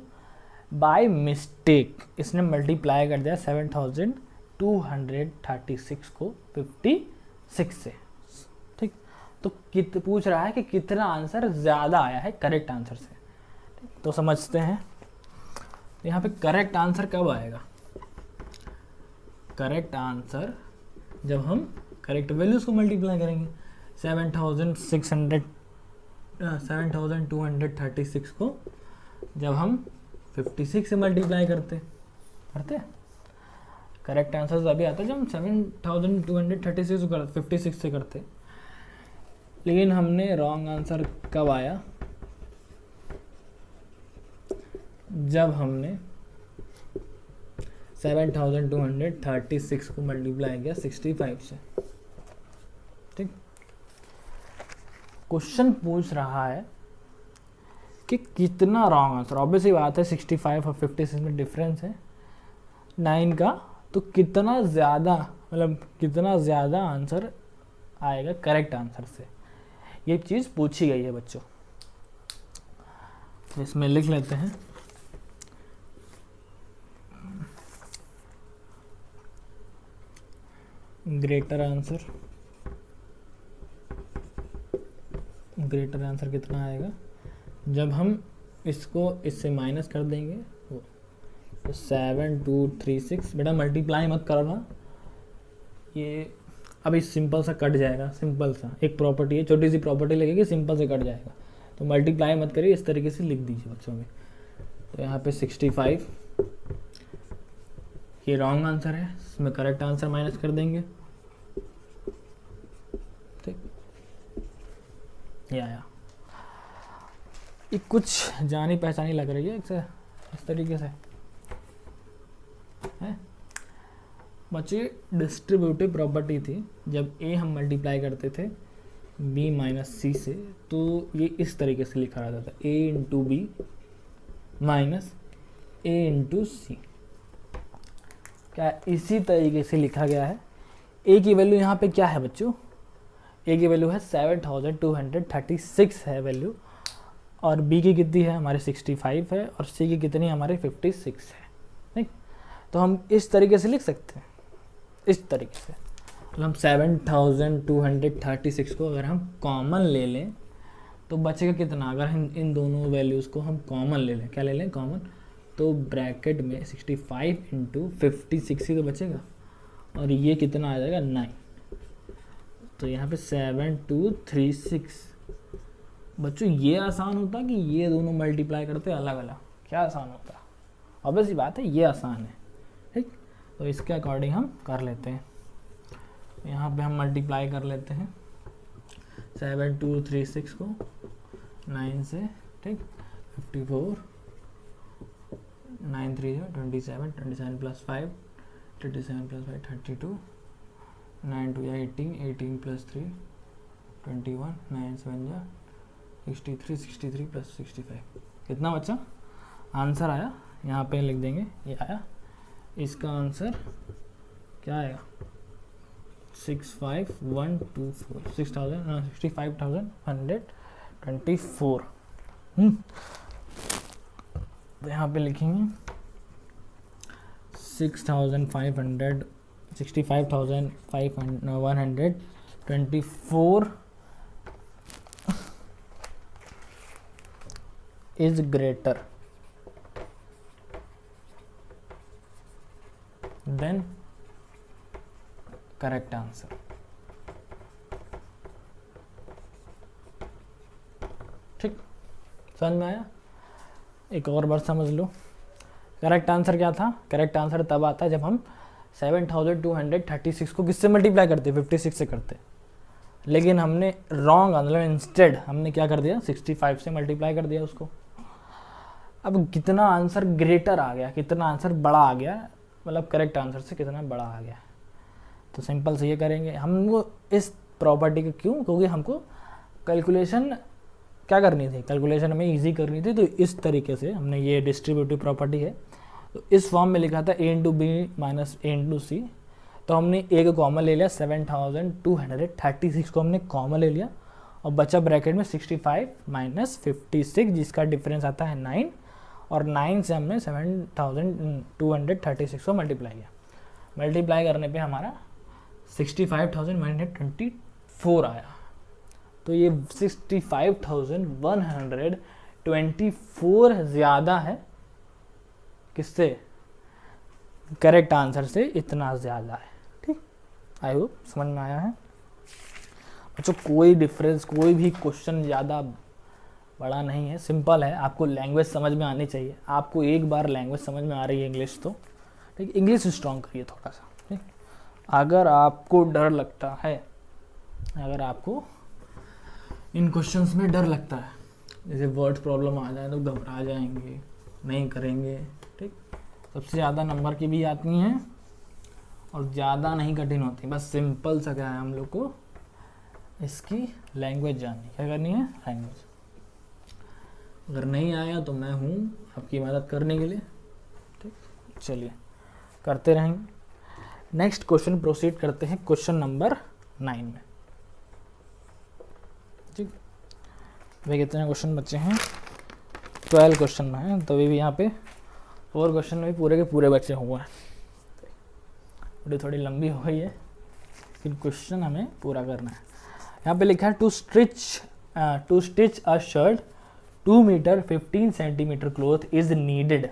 बाय मिस्टेक इसने मल्टीप्लाई कर दिया 7,236 को 56 से, ठीक। तो पूछ रहा है कि कितना आंसर ज़्यादा आया है करेक्ट आंसर से, ठीक? तो समझते हैं यहाँ पे करेक्ट आंसर कब आएगा, करेक्ट आंसर जब हम करेक्ट वैल्यूज़ को मल्टीप्लाई करेंगे। 7,236 को जब हम 56 से मल्टीप्लाई करते करेक्ट आंसर तभी आता है जब हम 7,236 को 56 से करते, लेकिन हमने रॉन्ग आंसर कब आया, जब हमने 7,236 को मल्टीप्लाई किया 65 से, ठीक। क्वेश्चन पूछ रहा है कि कितना रॉन्ग आंसर, ऑब्वियसली बात है 65 और 56 में डिफरेंस है 9 का, तो कितना ज़्यादा, मतलब कितना ज़्यादा आंसर आएगा करेक्ट आंसर से, ये चीज़ पूछी गई है बच्चों। इसमें लिख लेते हैं ग्रेटर आंसर कितना आएगा जब हम इसको इससे माइनस कर देंगे, तो 7236। बेटा मल्टीप्लाई मत करना, ये अभी सिंपल सा कट जाएगा, सिंपल सा एक प्रॉपर्टी है, छोटी सी प्रॉपर्टी लगेगी, सिंपल से कट जाएगा, तो मल्टीप्लाई मत करिए, इस तरीके से लिख दीजिए बच्चों में। तो यहाँ पे 65 ये रॉन्ग आंसर है, इसमें करेक्ट आंसर माइनस कर देंगे, ठीक। ये आया, ये कुछ जानी पहचानी लग रही है इस तरीके से है बच्चे। डिस्ट्रीब्यूटिव प्रॉपर्टी थी, जब ए हम मल्टीप्लाई करते थे b माइनस सी से, तो ये इस तरीके से लिखा जाता था, a into B minus a into C. क्या इसी तरीके से लिखा गया है। a की वैल्यू यहाँ पे क्या है बच्चों, a की वैल्यू है 7236 है वैल्यू, और b की कितनी है हमारे 65 है, और c की कितनी हमारे 56 है, नहीं। तो हम इस तरीके से लिख सकते हैं, इस तरीके से। मतलब हम 7236 को अगर हम कॉमन ले लें तो बचेगा कितना, अगर हम इन दोनों वैल्यूज़ को हम कॉमन ले लें, क्या ले लें कॉमन, तो ब्रैकेट में 65 इंटू 56 ही तो बचेगा, और ये कितना आ जाएगा 9। तो यहाँ पे 7236। बच्चों ये आसान होता कि ये दोनों मल्टीप्लाई करते अलग अलग, क्या आसान होता, ऑब्वियस ही बात है, ये आसान है, ठीक। तो इसके अकॉर्डिंग हम कर लेते हैं, यहाँ पे हम मल्टीप्लाई कर लेते हैं 7236 को 9 से, ठीक। 54 9 3 27 27 प्लस 5 37 प्लस 5 32 9 2 18 18 प्लस 3 21 9 7 63 63 प्लस 65। कितना बच्चा आंसर आया, यहाँ पे लिख देंगे, ये आया। इसका आंसर क्या आएगा 65124 65,124। तो यहाँ पे लिखेंगे 65,124 is greater than correct answer. ठीक, समझ में आया। एक और बार समझ लो, करेक्ट आंसर क्या था, करेक्ट आंसर तब आता है जब हम 7236 को किससे मल्टीप्लाई करते, 56 से करते, लेकिन हमने रॉन्ग मतलब इंस्टेड हमने क्या कर दिया 65 से मल्टीप्लाई कर दिया उसको। अब कितना आंसर ग्रेटर आ गया, कितना आंसर बड़ा आ गया, मतलब करेक्ट आंसर से कितना बड़ा आ गया, तो सिंपल से ये करेंगे हम वो इस प्रॉपर्टी को, क्यों, क्योंकि हमको कैलकुलेशन क्या करनी थी, कैलकुलेशन हमें इजी करनी थी, तो इस तरीके से हमने ये डिस्ट्रीब्यूटिव प्रॉपर्टी है, तो इस फॉर्म में लिखा था a into B minus a into C, तो हमने a को कॉमन ले लिया, 7236 को हमने कॉमन ले लिया, और बचा ब्रैकेट में 65 माइनस 56 जिसका डिफरेंस आता है 9, और 9 से हमने 7236 को मल्टीप्लाई किया। मल्टीप्लाई करने पे हमारा 65,124 आया, तो ये 65,124 ज़्यादा है किससे, करेक्ट आंसर से इतना ज़्यादा है। ठीक, आई होप समझ में आया है बच्चों। कोई डिफरेंस, कोई भी क्वेश्चन ज़्यादा बड़ा नहीं है, सिंपल है। आपको लैंग्वेज समझ में आनी चाहिए, आपको एक बार लैंग्वेज समझ में आ रही है इंग्लिश, तो ठीक, इंग्लिश स्ट्रॉन्ग करिए थोड़ा सा। ठीक, अगर आपको डर लगता है, अगर आपको इन क्वेश्चंस में डर लगता है, जैसे वर्ड प्रॉब्लम आ जाए तो घबरा जाएंगे, नहीं करेंगे, ठीक, सबसे ज़्यादा नंबर की भी आती हैं और ज़्यादा नहीं कठिन होती, बस सिंपल सा क्या है, हम लोग को इसकी लैंग्वेज जाननी, क्या करनी है, लैंग्वेज। अगर नहीं आया तो मैं हूँ आपकी मदद करने के लिए। ठीक, चलिए करते रहेंगे। नेक्स्ट क्वेश्चन प्रोसीड करते हैं, क्वेश्चन नंबर 9 में। ठीक, भाई कितने क्वेश्चन बच्चे हैं, 12 क्वेश्चन में हैं, तो भी यहाँ पे 4 क्वेश्चन में भी पूरे के पूरे बच्चे हुए हैं, थोड़ी थोड़ी लंबी हो गई है, क्वेश्चन हमें पूरा करना है। यहाँ पे लिखा है to stitch a shirt 2 metre 15 centimetre cloth is needed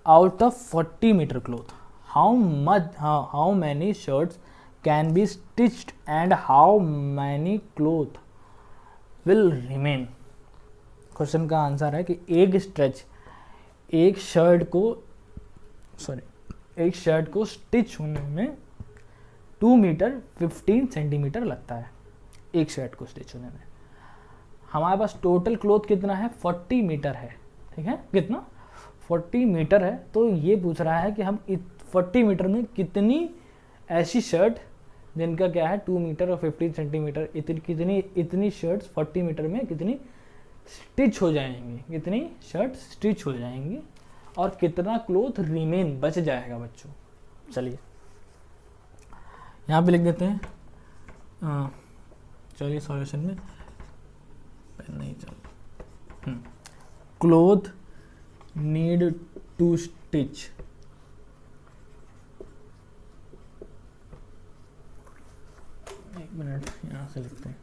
out of 40 metre cloth, how many shirts can be stitched and how many cloth will remain. Question का आंसर है कि एक शर्ट को स्टिच होने में 2 मीटर 15 सेंटीमीटर लगता है, एक शर्ट को स्टिच होने में। हमारे पास टोटल क्लोथ कितना है, 40 मीटर है, ठीक है, कितना 40 मीटर है। तो ये पूछ रहा है कि हम 40 मीटर में कितनी ऐसी शर्ट जिनका क्या है 2 मीटर और 15 सेंटीमीटर, इतनी शर्ट्स 40 मीटर में कितनी स्टिच हो जाएंगी, कितनी शर्ट स्टिच हो जाएंगी और कितना क्लोथ रिमेन बच जाएगा बच्चों। चलिए यहाँ पे लिख देते हैं, चलिए सॉल्यूशन में पेन नहीं चल, क्लोथ नीड टू स्टिच एक मिनट यहाँ से लिखते हैं,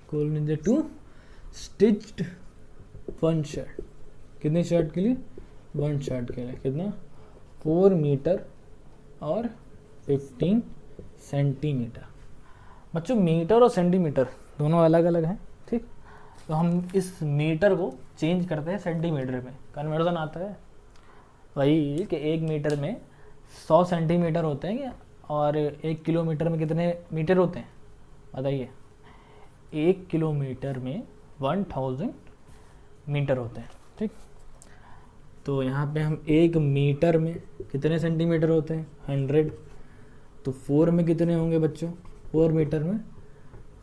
cloth need to stitched one shirt, कितनी शर्ट के लिए, वन शर्ट के लिए कितना 4 मीटर और 15 सेंटीमीटर। बच्चों मीटर और सेंटीमीटर दोनों अलग अलग हैं, ठीक। तो हम इस मीटर को चेंज करते हैं सेंटीमीटर में, कन्वर्जन आता है वही कि 1 मीटर में 100 सेंटीमीटर होते हैं और 1 किलोमीटर में कितने मीटर होते हैं बताइए। 1 किलोमीटर में 1000 मीटर होते हैं, ठीक। तो यहाँ पे हम 1 मीटर में कितने सेंटीमीटर होते हैं 100, तो 4 में कितने होंगे बच्चों, 4 मीटर में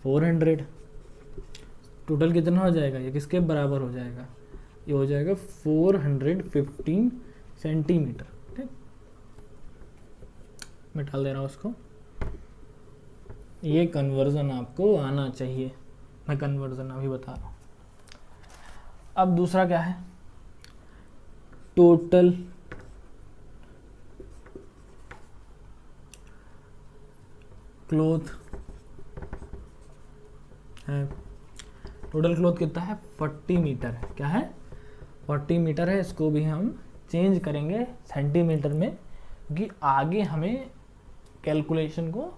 400, टोटल कितना हो जाएगा, ये किसके बराबर हो जाएगा, ये हो जाएगा 415 सेंटीमीटर, ठीक। मैं डाल दे रहा हूँ उसको, ये कन्वर्जन आपको आना चाहिए, मैं कन्वर्जन अभी बता रहा हूँ। अब दूसरा क्या है, टोटल क्लोथ है, टोटल क्लोथ कितना है 40 मीटर है, क्या है 40 मीटर है। इसको भी हम चेंज करेंगे सेंटीमीटर में, क्योंकि आगे हमें कैलकुलेशन को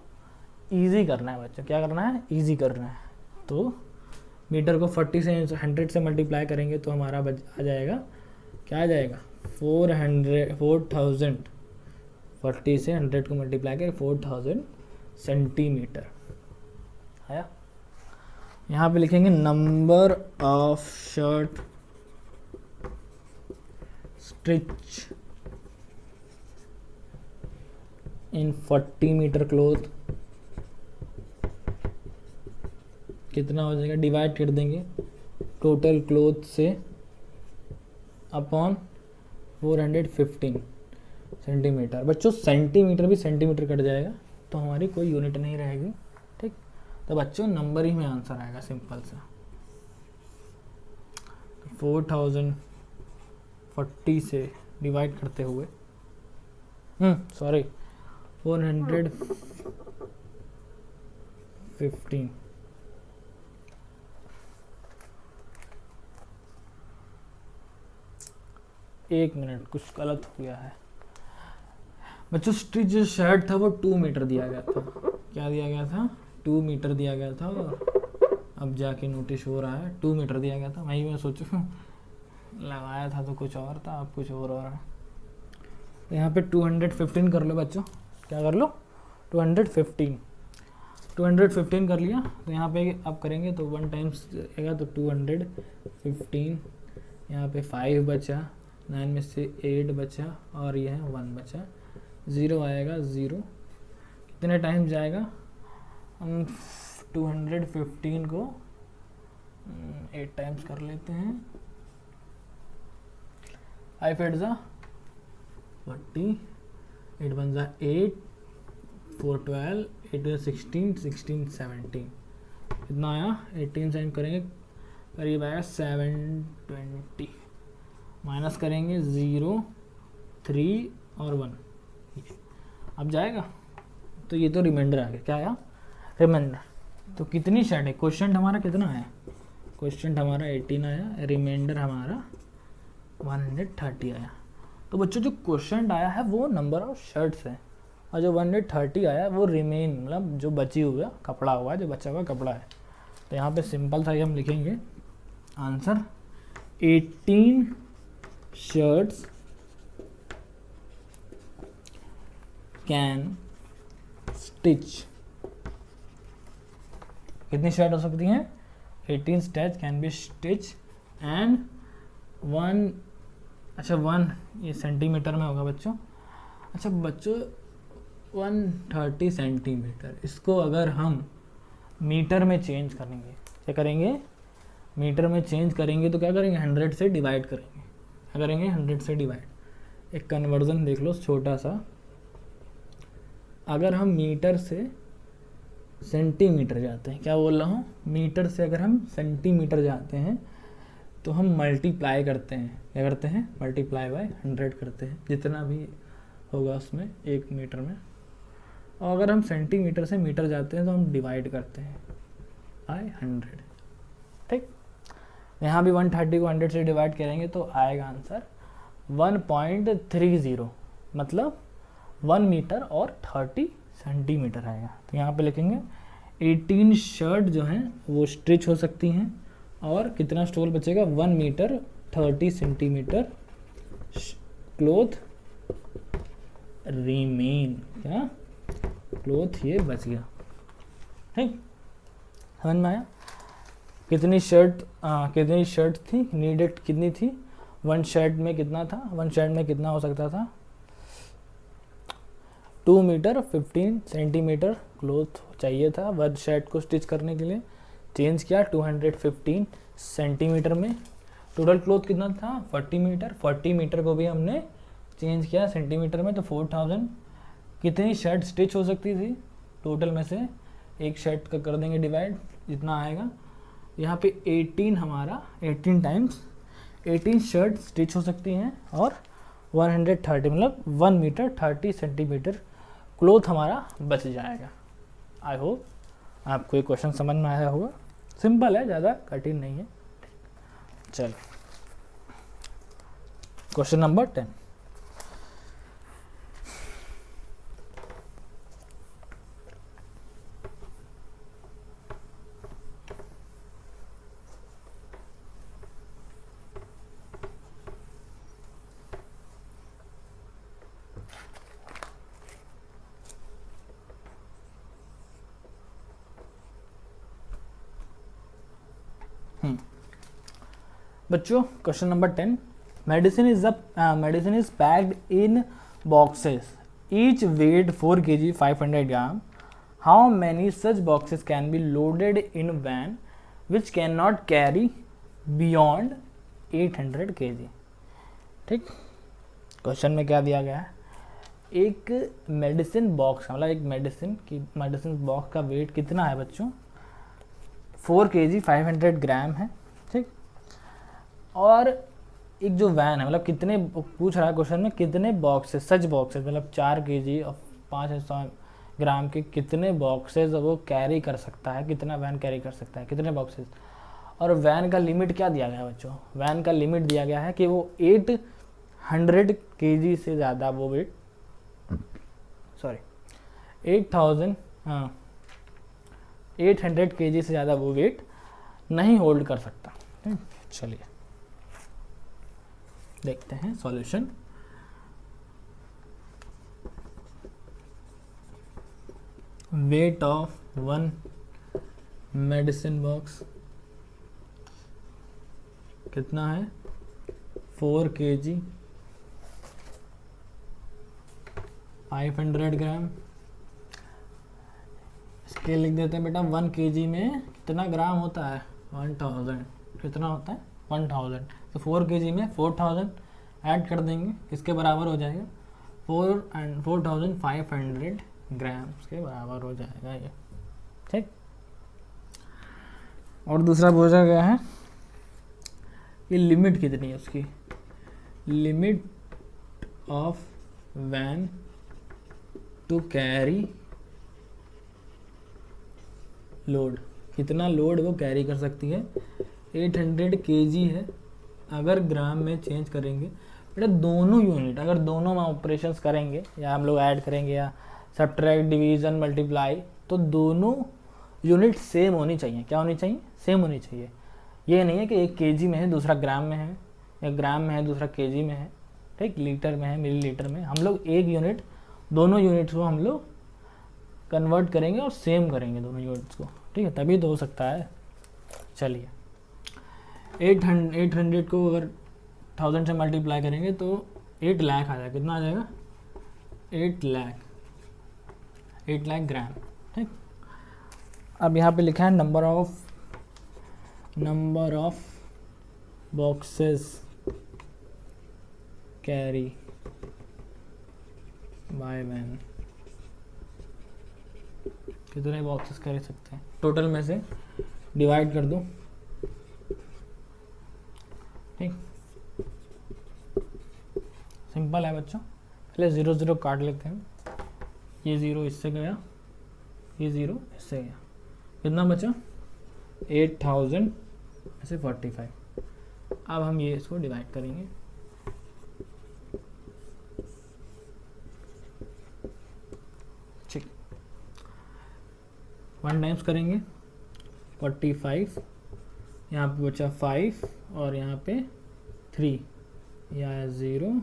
इजी करना है बच्चों, क्या करना है, इजी करना है। तो मीटर को 40 से 100 से मल्टीप्लाई करेंगे तो हमारा आ जाएगा, क्या आ जाएगा 4000, 40 से 100 को मल्टीप्लाई करें 4000 सेंटीमीटर आया। यहाँ पे लिखेंगे number of shirt stitch in 40 metre cloth, कितना हो जाएगा, डिवाइड कर देंगे टोटल क्लोथ से अपॉन 415 सेंटीमीटर। बच्चों सेंटीमीटर भी सेंटीमीटर कट जाएगा तो हमारी कोई यूनिट नहीं रहेगी, ठीक। तो बच्चों नंबर ही में आंसर आएगा सिंपल सा, 4040 से डिवाइड करते हुए 415, एक मिनट कुछ गलत हो गया है बच्चों। स्टिच जो शर्ट था वो 2 मीटर दिया गया था, क्या दिया गया था 2 मीटर दिया गया था, और अब जाके नोटिस हो रहा है 2 मीटर दिया गया था। मैं सोचूं लगाया था तो कुछ और था, अब कुछ और है। तो यहाँ पे 215 कर लो बच्चों, क्या कर लो 215 कर लिया। तो यहाँ पे अब करेंगे तो 1 टाइम्स आएगा तो 215, यहाँ पे 5 बचा, 9 में से 8 बचा और यह 1 बचा, 0 आएगा 0। कितने टाइम जाएगा, हम 215 को 8 टाइम्स कर लेते हैं, 5 8 जा 40, 8 1 जा 8, 4 12, 8 16, 16 17, कितना आया 18 साइन करेंगे करीब आया 720। माइनस करेंगे 0, 3 और 1, अब जाएगा। तो ये तो रिमाइंडर आ गया, क्या आया, रिमाइंडर। तो कितनी शर्ट है, क्वेश्चन हमारा कितना आया, क्वेश्चन हमारा 18 आया, रिमाइंडर हमारा 130 आया। तो बच्चों जो क्वेश्चन आया है वो नंबर ऑफ शर्ट्स है, और जो 130 आया वो रिमेन मतलब जो बची हुआ कपड़ा हुआ है, जो बचा हुआ कपड़ा है। तो यहाँ पे सिंपल था, हम लिखेंगे आंसर 18 शर्ट्स कैन स्टिच। कितनी शर्ट हो सकती हैं, 18 stitch can be stitch and 1, अच्छा 1 ये सेंटीमीटर में होगा बच्चों, अच्छा बच्चों 130 सेंटीमीटर, इसको अगर हम मीटर में चेंज करेंगे, क्या करेंगे, मीटर में चेंज करेंगे तो क्या करेंगे, 100 से डिवाइड करेंगे, क्या करेंगे, 100 से डिवाइड। एक कन्वर्जन देख लो छोटा सा, अगर हम मीटर से सेंटीमीटर जाते हैं, क्या बोल रहा हूँ, मीटर से अगर हम सेंटीमीटर जाते हैं तो हम मल्टीप्लाई करते हैं, क्या करते हैं, मल्टीप्लाई बाय 100 करते हैं, जितना भी होगा उसमें 1 मीटर में। और अगर हम सेंटीमीटर से मीटर जाते हैं तो हम डिवाइड करते हैं बाय 100, ठीक। यहाँ भी 130 को 100 से डिवाइड करेंगे तो आएगा आंसर 1.30, मतलब 1 मीटर और 30 सेंटीमीटर आएगा। तो यहाँ पे लिखेंगे 18 शर्ट जो हैं वो स्ट्रिच हो सकती हैं, और कितना स्टोल बचेगा, 1 मीटर 30 सेंटीमीटर क्लोथ रिमेन, क्या क्लोथ ये बच गया, ठीक, समझ में आया। कितनी शर्ट थी नीडेड, कितनी थी, 1 शर्ट में कितना था, 1 शर्ट में कितना हो सकता था, 2 मीटर 15 सेंटीमीटर क्लोथ चाहिए था 1 शर्ट को स्टिच करने के लिए, चेंज किया 215 सेंटीमीटर में। टोटल क्लोथ कितना था, 40 मीटर, 40 मीटर को भी हमने चेंज किया सेंटीमीटर में, तो 4000। कितनी शर्ट स्टिच हो सकती थी, टोटल में से एक शर्ट का कर देंगे डिवाइड, जितना आएगा यहाँ पे 18 हमारा 18 टाइम्स 18 शर्ट स्टिच हो सकती हैं, और 130 मतलब 1 मीटर 30 सेंटीमीटर क्लोथ हमारा बच जाएगा। आई होप आपको ये क्वेश्चन समझ में आया होगा, सिंपल है, ज़्यादा कठिन नहीं है। चलो क्वेश्चन नंबर 10, बच्चों question number 10, medicine is packed in boxes each weight 4 kg 500 gram, how many such boxes can be loaded in van which can not carry beyond 800 kg। ठीक, क्वेश्चन में क्या दिया गया है, एक मेडिसिन बॉक्स मतलब एक मेडिसिन बॉक्स का वेट कितना है बच्चों, 4 kg 500 ग्राम है, ठीक। और एक जो वैन है मतलब कितने पूछ रहा है क्वेश्चन में, कितने बॉक्सेस सच बॉक्सेस मतलब 4 kg और 500 ग्राम के कितने बॉक्सेस वो कैरी कर सकता है, कितना वैन कैरी कर सकता है, कितने बॉक्सेस। और वैन का लिमिट क्या दिया गया है बच्चों, वैन का लिमिट दिया गया है कि वो 800 kg से ज़्यादा वो वेट 800 kg से ज़्यादा वो वेट नहीं होल्ड कर सकता। चलिए देखते हैं solution. Weight of one medicine box कितना है, 4 kg 500 ग्राम। इसके लिख देते हैं बेटा 1 kg में कितना ग्राम होता है, 1000। कितना होता है 1000, तो 4 kg में 4000 ऐड कर देंगे, किसके बराबर हो जाएगा 4500 ग्राम के बराबर हो जाएगा ये, ठीक। और दूसरा पूछा गया है कि लिमिट कितनी है उसकी, limit of van to carry load, कितना लोड वो कैरी कर सकती है। 800 kg है, अगर ग्राम में चेंज करेंगे बेटा दोनों यूनिट, अगर दोनों में ऑपरेशंस करेंगे या हम लोग ऐड करेंगे या सब्ट्रैक्ट डिवीजन मल्टीप्लाई, तो दोनों यूनिट सेम होनी चाहिए। क्या होनी चाहिए? सेम होनी चाहिए। ये नहीं है कि एक kg में है दूसरा ग्राम में है, एक ग्राम में है दूसरा kg में है, ठीक, लीटर में है मिलीलीटर में। हम लोग एक यूनिट, दोनों यूनिट्स को हम लोग कन्वर्ट करेंगे और सेम करेंगे दोनों यूनिट्स को, ठीक है, तभी तो हो सकता है। चलिए 800 को अगर 1000 से मल्टीप्लाई करेंगे तो 8 लाख आ जाएगा। कितना आ जाएगा? 8 लाख ग्राम, ठीक। अब यहाँ पे लिखा है number of boxes carry by van, कितने बॉक्सेस कैरी सकते हैं, टोटल में से डिवाइड कर दो, ठीक। सिंपल है बच्चों, पहले 0 0 काट लेते हैं। ये 0 इससे गया, ये 0 इससे गया, कितना बचा? 8000 ऐसे 45। अब हम ये इसको डिवाइड करेंगे, ठीक। 1 टाइम्स करेंगे 45, यहाँ पे बचा 5 और यहाँ पे 3, या 0।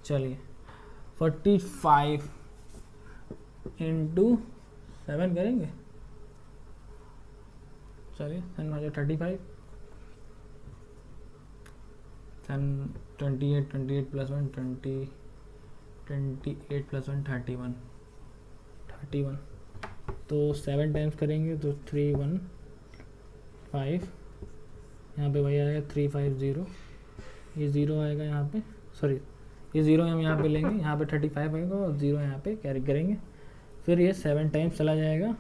चलिए 45 इंटू 7 करेंगे, चलिए 35 28 प्लस 1 28 प्लस 1 31, तो 7 टाइम्स करेंगे तो 315, यहाँ पे वही आएगा 350, ये 0 आएगा यहाँ पे, सॉरी ये 0 हम यहाँ पे लेंगे, यहाँ पे 35 आएगा और 0 यहाँ पे कैरी करेंगे, फिर ये 7 टाइम्स चला जाएगा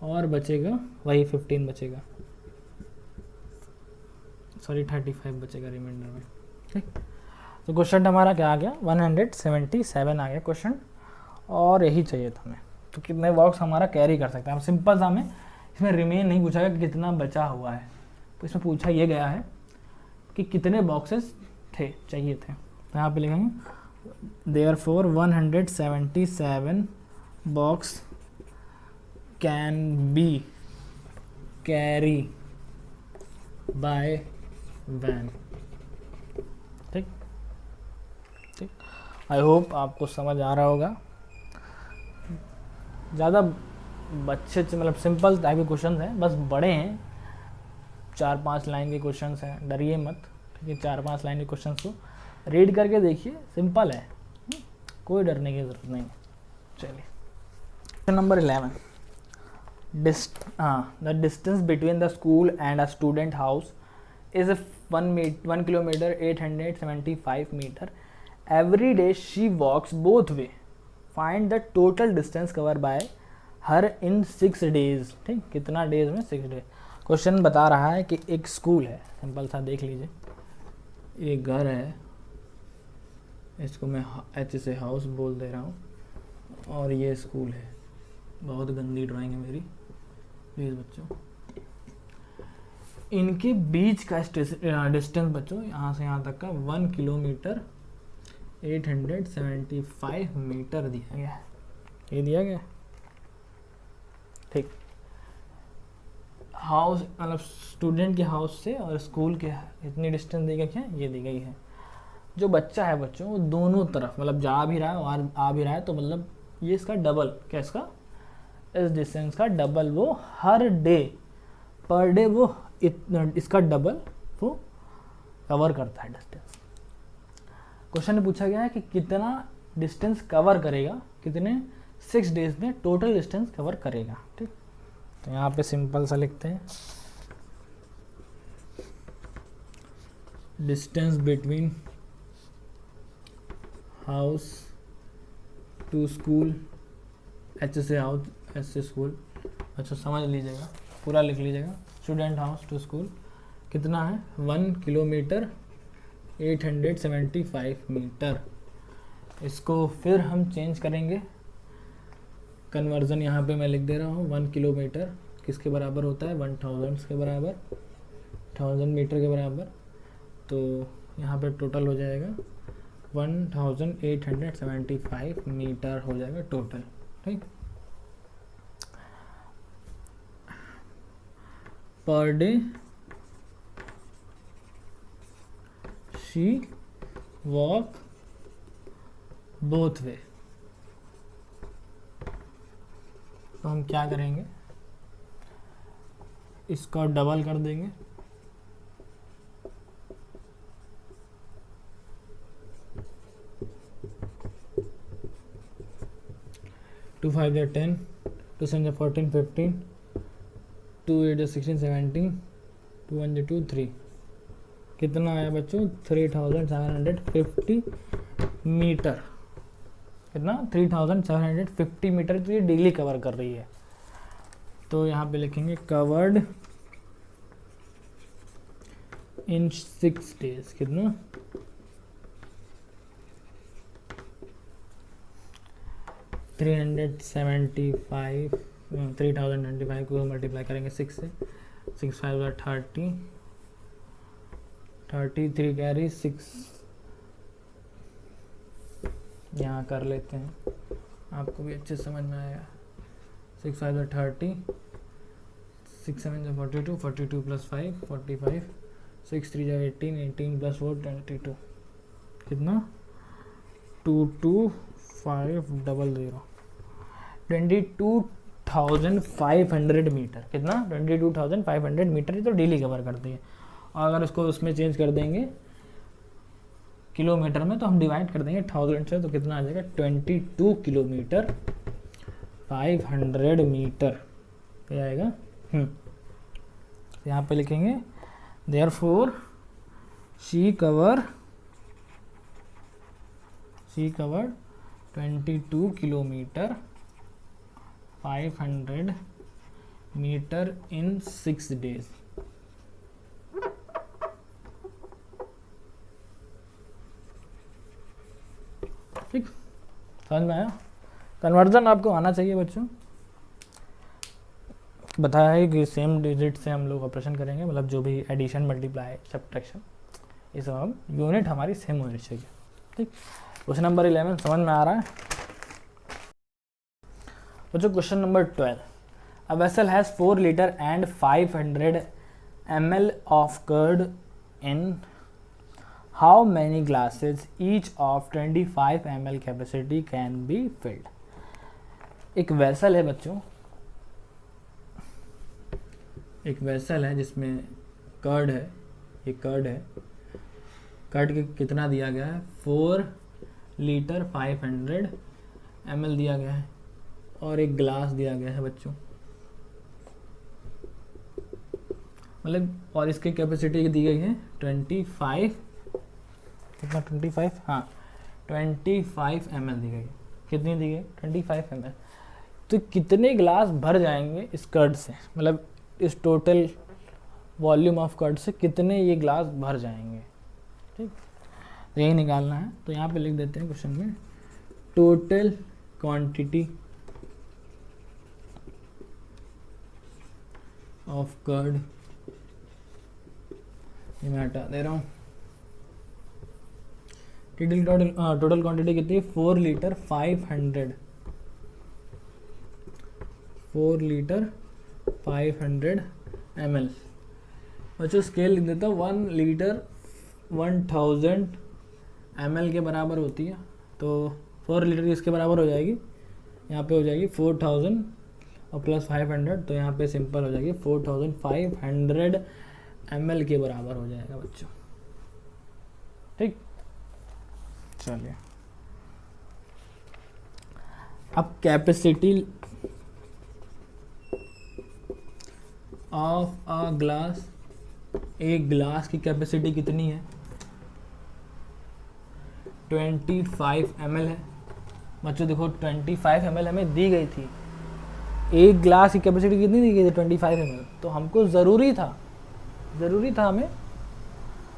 और बचेगा वही 15 बचेगा, सॉरी 35 बचेगा रिमाइंडर में, ठीक। तो क्वेश्चन हमारा क्या आ गया? 177 आ गया क्वेश्चन, और यही चाहिए था हमें। तो कितने बॉक्स हमारा कैरी कर सकता है। हम सिंपल सा, हमें इसमें रिमेन नहीं पूछा गया कि कितना बचा हुआ है, तो इसमें पूछा ये गया है कि कितने बॉक्सेस थे, चाहिए थे। तो यहाँ पे लिखेंगे therefore 177 box can be carry by van, ठीक ठीक। आई होप आपको समझ आ रहा होगा। ज़्यादा बच्चे मतलब सिंपल टाइप के क्वेश्चन हैं, बस बड़े हैं, 4-5 लाइन के क्वेश्चन हैं, डरिए मत, ठीक है। 4-5 लाइन के क्वेश्चन को रीड करके देखिए, सिंपल है, कोई डरने की ज़रूरत नहीं है। चलिए question number 11, the distance between the school and a student house is 1 kilometer 875 meter. Every day she walks both way. Find the total distance covered by her in 6 days. ठीक, कितना डेज में? 6 डेज। क्वेश्चन बता रहा है कि एक school है, simple सा देख लीजिए, एक घर है, इसको मैं H से हाउस बोल दे रहा हूँ, और ये स्कूल है। बहुत गंदी ड्राइंग है मेरी, प्लीज़ बच्चों। इनके बीच का डिस्टेंस बच्चों यहाँ से यहाँ तक का 1 किलोमीटर 875 मीटर दिया गया है, ये दिया गया, ठीक। हाउस मतलब स्टूडेंट के हाउस से और स्कूल के इतनी डिस्टेंस दी गई है, ये दी गई है। जो बच्चा है बच्चों वो दोनों तरफ मतलब जा भी रहा है और आ भी रहा है, तो मतलब ये इसका डबल, क्या इसका, इस डिस्टेंस का डबल वो हर डे, पर डे वो इसका डबल वो कवर करता है डिस्टेंस। क्वेश्चन में पूछा गया है कि कितना डिस्टेंस कवर करेगा, कितने 6 डेज में टोटल डिस्टेंस कवर करेगा, ठीक। तो यहाँ पे सिंपल सा लिखते हैं, distance between house to school, H से हाउस, S से स्कूल। अच्छा समझ लीजिएगा, पूरा लिख लीजिएगा। स्टूडेंट हाउस टू स्कूल कितना है? 1 किलोमीटर 875 मीटर। इसको फिर हम चेंज करेंगे, कन्वर्जन यहाँ पे मैं लिख दे रहा हूँ। 1 किलोमीटर किसके बराबर होता है, 1000 के बराबर, 1000 मीटर के बराबर। तो यहाँ पे टोटल हो जाएगा 1875 मीटर हो जाएगा टोटल। ठीक, per day she walk both way. तो हम क्या करेंगे, इसको डबल कर देंगे, 2 5 10, 2 7 14 15, 2 8 16 17, 2 1 2 3। कितना आया बच्चों, 3750 मीटर। कितना, 3750 मीटर। तो ये डेली कवर कर रही है। तो यहाँ पे लिखेंगे कवर्ड इन 6 डेज। कितना, 3025 को मल्टीप्लाई करेंगे 6 से, 6 5 30, 33 कैरी 6 यहाँ कर लेते हैं, आपको भी अच्छे समझ में आएगा। 6 5 30, 6 7 42, 42 प्लस 5 45, 6 3 18, 18 प्लस 4 22। कितना, 22500, 22,500 मीटर। कितना, 22,500 मीटर। ये तो डेली कवर करती है। और अगर उसको उसमें चेंज कर देंगे किलोमीटर में, तो हम डिवाइड कर देंगे 1000 से, तो कितना आ जाएगा, 22 किलोमीटर 500 मीटर क्या आएगा। यहाँ पे लिखेंगे therefore she covered 22 kilometre 500 metre in 6 days. ठीक, समझ में आया। कन्वर्जन आपको आना चाहिए बच्चों। बताया है कि सेम डिजिट से हम लोग ऑपरेशन करेंगे, मतलब जो भी एडिशन मल्टीप्लाई सब्ट्रैक्शन, ये सब हम यूनिट हमारी सेम होनी चाहिए। ठीक, क्वेश्चन नंबर 11 समझ में आ रहा है बच्चों। Question number 12, a vessel has 4 litre and 500 ml of curd in how many glasses each of 25 ml capacity can be filled. एक वेसल है बच्चों, एक वेसल है जिसमें कर्ड है, ये कर्ड है। कर्ड के कितना दिया गया है, 4 लीटर 500 ml दिया गया है, और एक ग्लास दिया गया है बच्चों, मतलब, और इसकी कैपेसिटी दी गई है 25, कितना, 25, हाँ 25 ml दी गई है। कितनी दी गई, 25 ml। तो कितने ग्लास भर जाएंगे इस कर्ड से, मतलब इस टोटल वॉल्यूम ऑफ कर्ड से कितने ये ग्लास भर जाएंगे। ठीक, तो यही निकालना है। तो यहाँ पे लिख देते हैं क्वेश्चन में, टोटल क्वांटिटी ऑफ कर्ड, ये मैं हटा दे रहा हूँ। टोटल क्वांटिटी कितनी है, 4 लीटर 500, 4 लीटर 500 ml। बच्चों स्केल लिख देता हूँ, 1 लीटर 1000 ml के बराबर होती है। तो 4 लीटर इसके बराबर हो जाएगी, यहाँ पे हो जाएगी 4000 और प्लस 500, तो यहाँ पे सिंपल हो जाएगी 4500 ml के बराबर हो जाएगा बच्चों। ठीक, चलिए अब कैपेसिटी ऑफ अ ग्लास, एक ग्लास की कैपेसिटी कितनी है, 25 ml है बच्चों। देखो 25 ml हमें दी गई थी, एक ग्लास की कैपेसिटी कितनी दी गई थी, 25 ml। तो हमको ज़रूरी था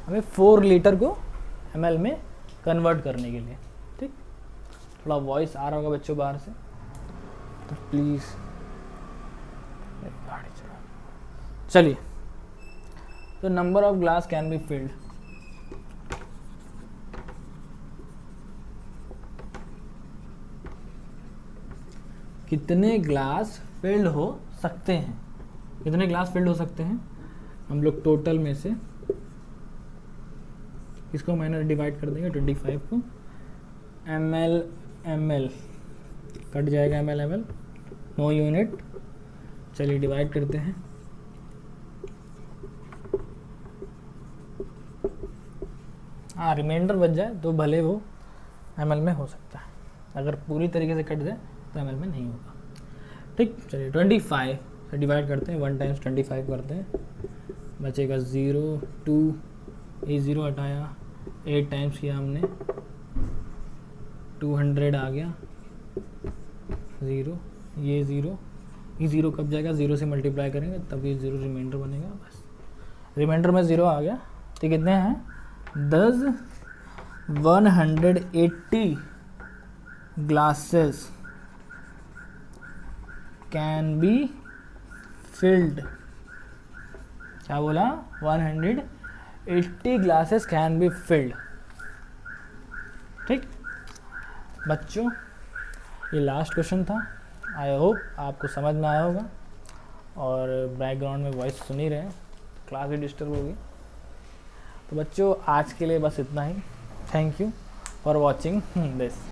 हमें 4 लीटर को ml में कन्वर्ट करने के लिए। ठीक, थोड़ा वॉइस आ रहा होगा बच्चों बाहर से, तो प्लीज़ गाड़ी चला। चलिए, तो number of glass can be field, कितने ग्लास फिल्ड हो सकते हैं, कितने ग्लास फिल्ड हो सकते हैं। हम लोग टोटल में से इसको माइनस डिवाइड कर देंगे 25 को, ml कट जाएगा, ml नो यूनिट। चलिए डिवाइड करते हैं, हाँ रिमाइंडर बच जाए तो भले वो ml में हो सकता है, अगर पूरी तरीके से कट जाए तो ml में नहीं होगा। ठीक, चलिए 25 से डिवाइड करते हैं, 1 टाइम्स 25 करते हैं, बचेगा 0 2, ये 0 हटाया, 8 टाइम्स किया हमने, 200 आ गया, 0 ये 0, ये 0 कब जाएगा, 0 से मल्टीप्लाई करेंगे तब ये 0 रिमाइंडर बनेगा, बस रिमाइंडर में 0 आ गया। तो कितने हैं 10 180 ग्लासेस कैन बी फिल्ड, क्या बोला, 180 ग्लासेस कैन बी फिल्ड। ठीक बच्चों, ये लास्ट क्वेश्चन था, आई होप आपको समझ में आया होगा, और बैकग्राउंड में वॉइस सुन ही रहे हैं, क्लास भी डिस्टर्ब होगी। तो बच्चों आज के लिए बस इतना ही, thank you for watching this.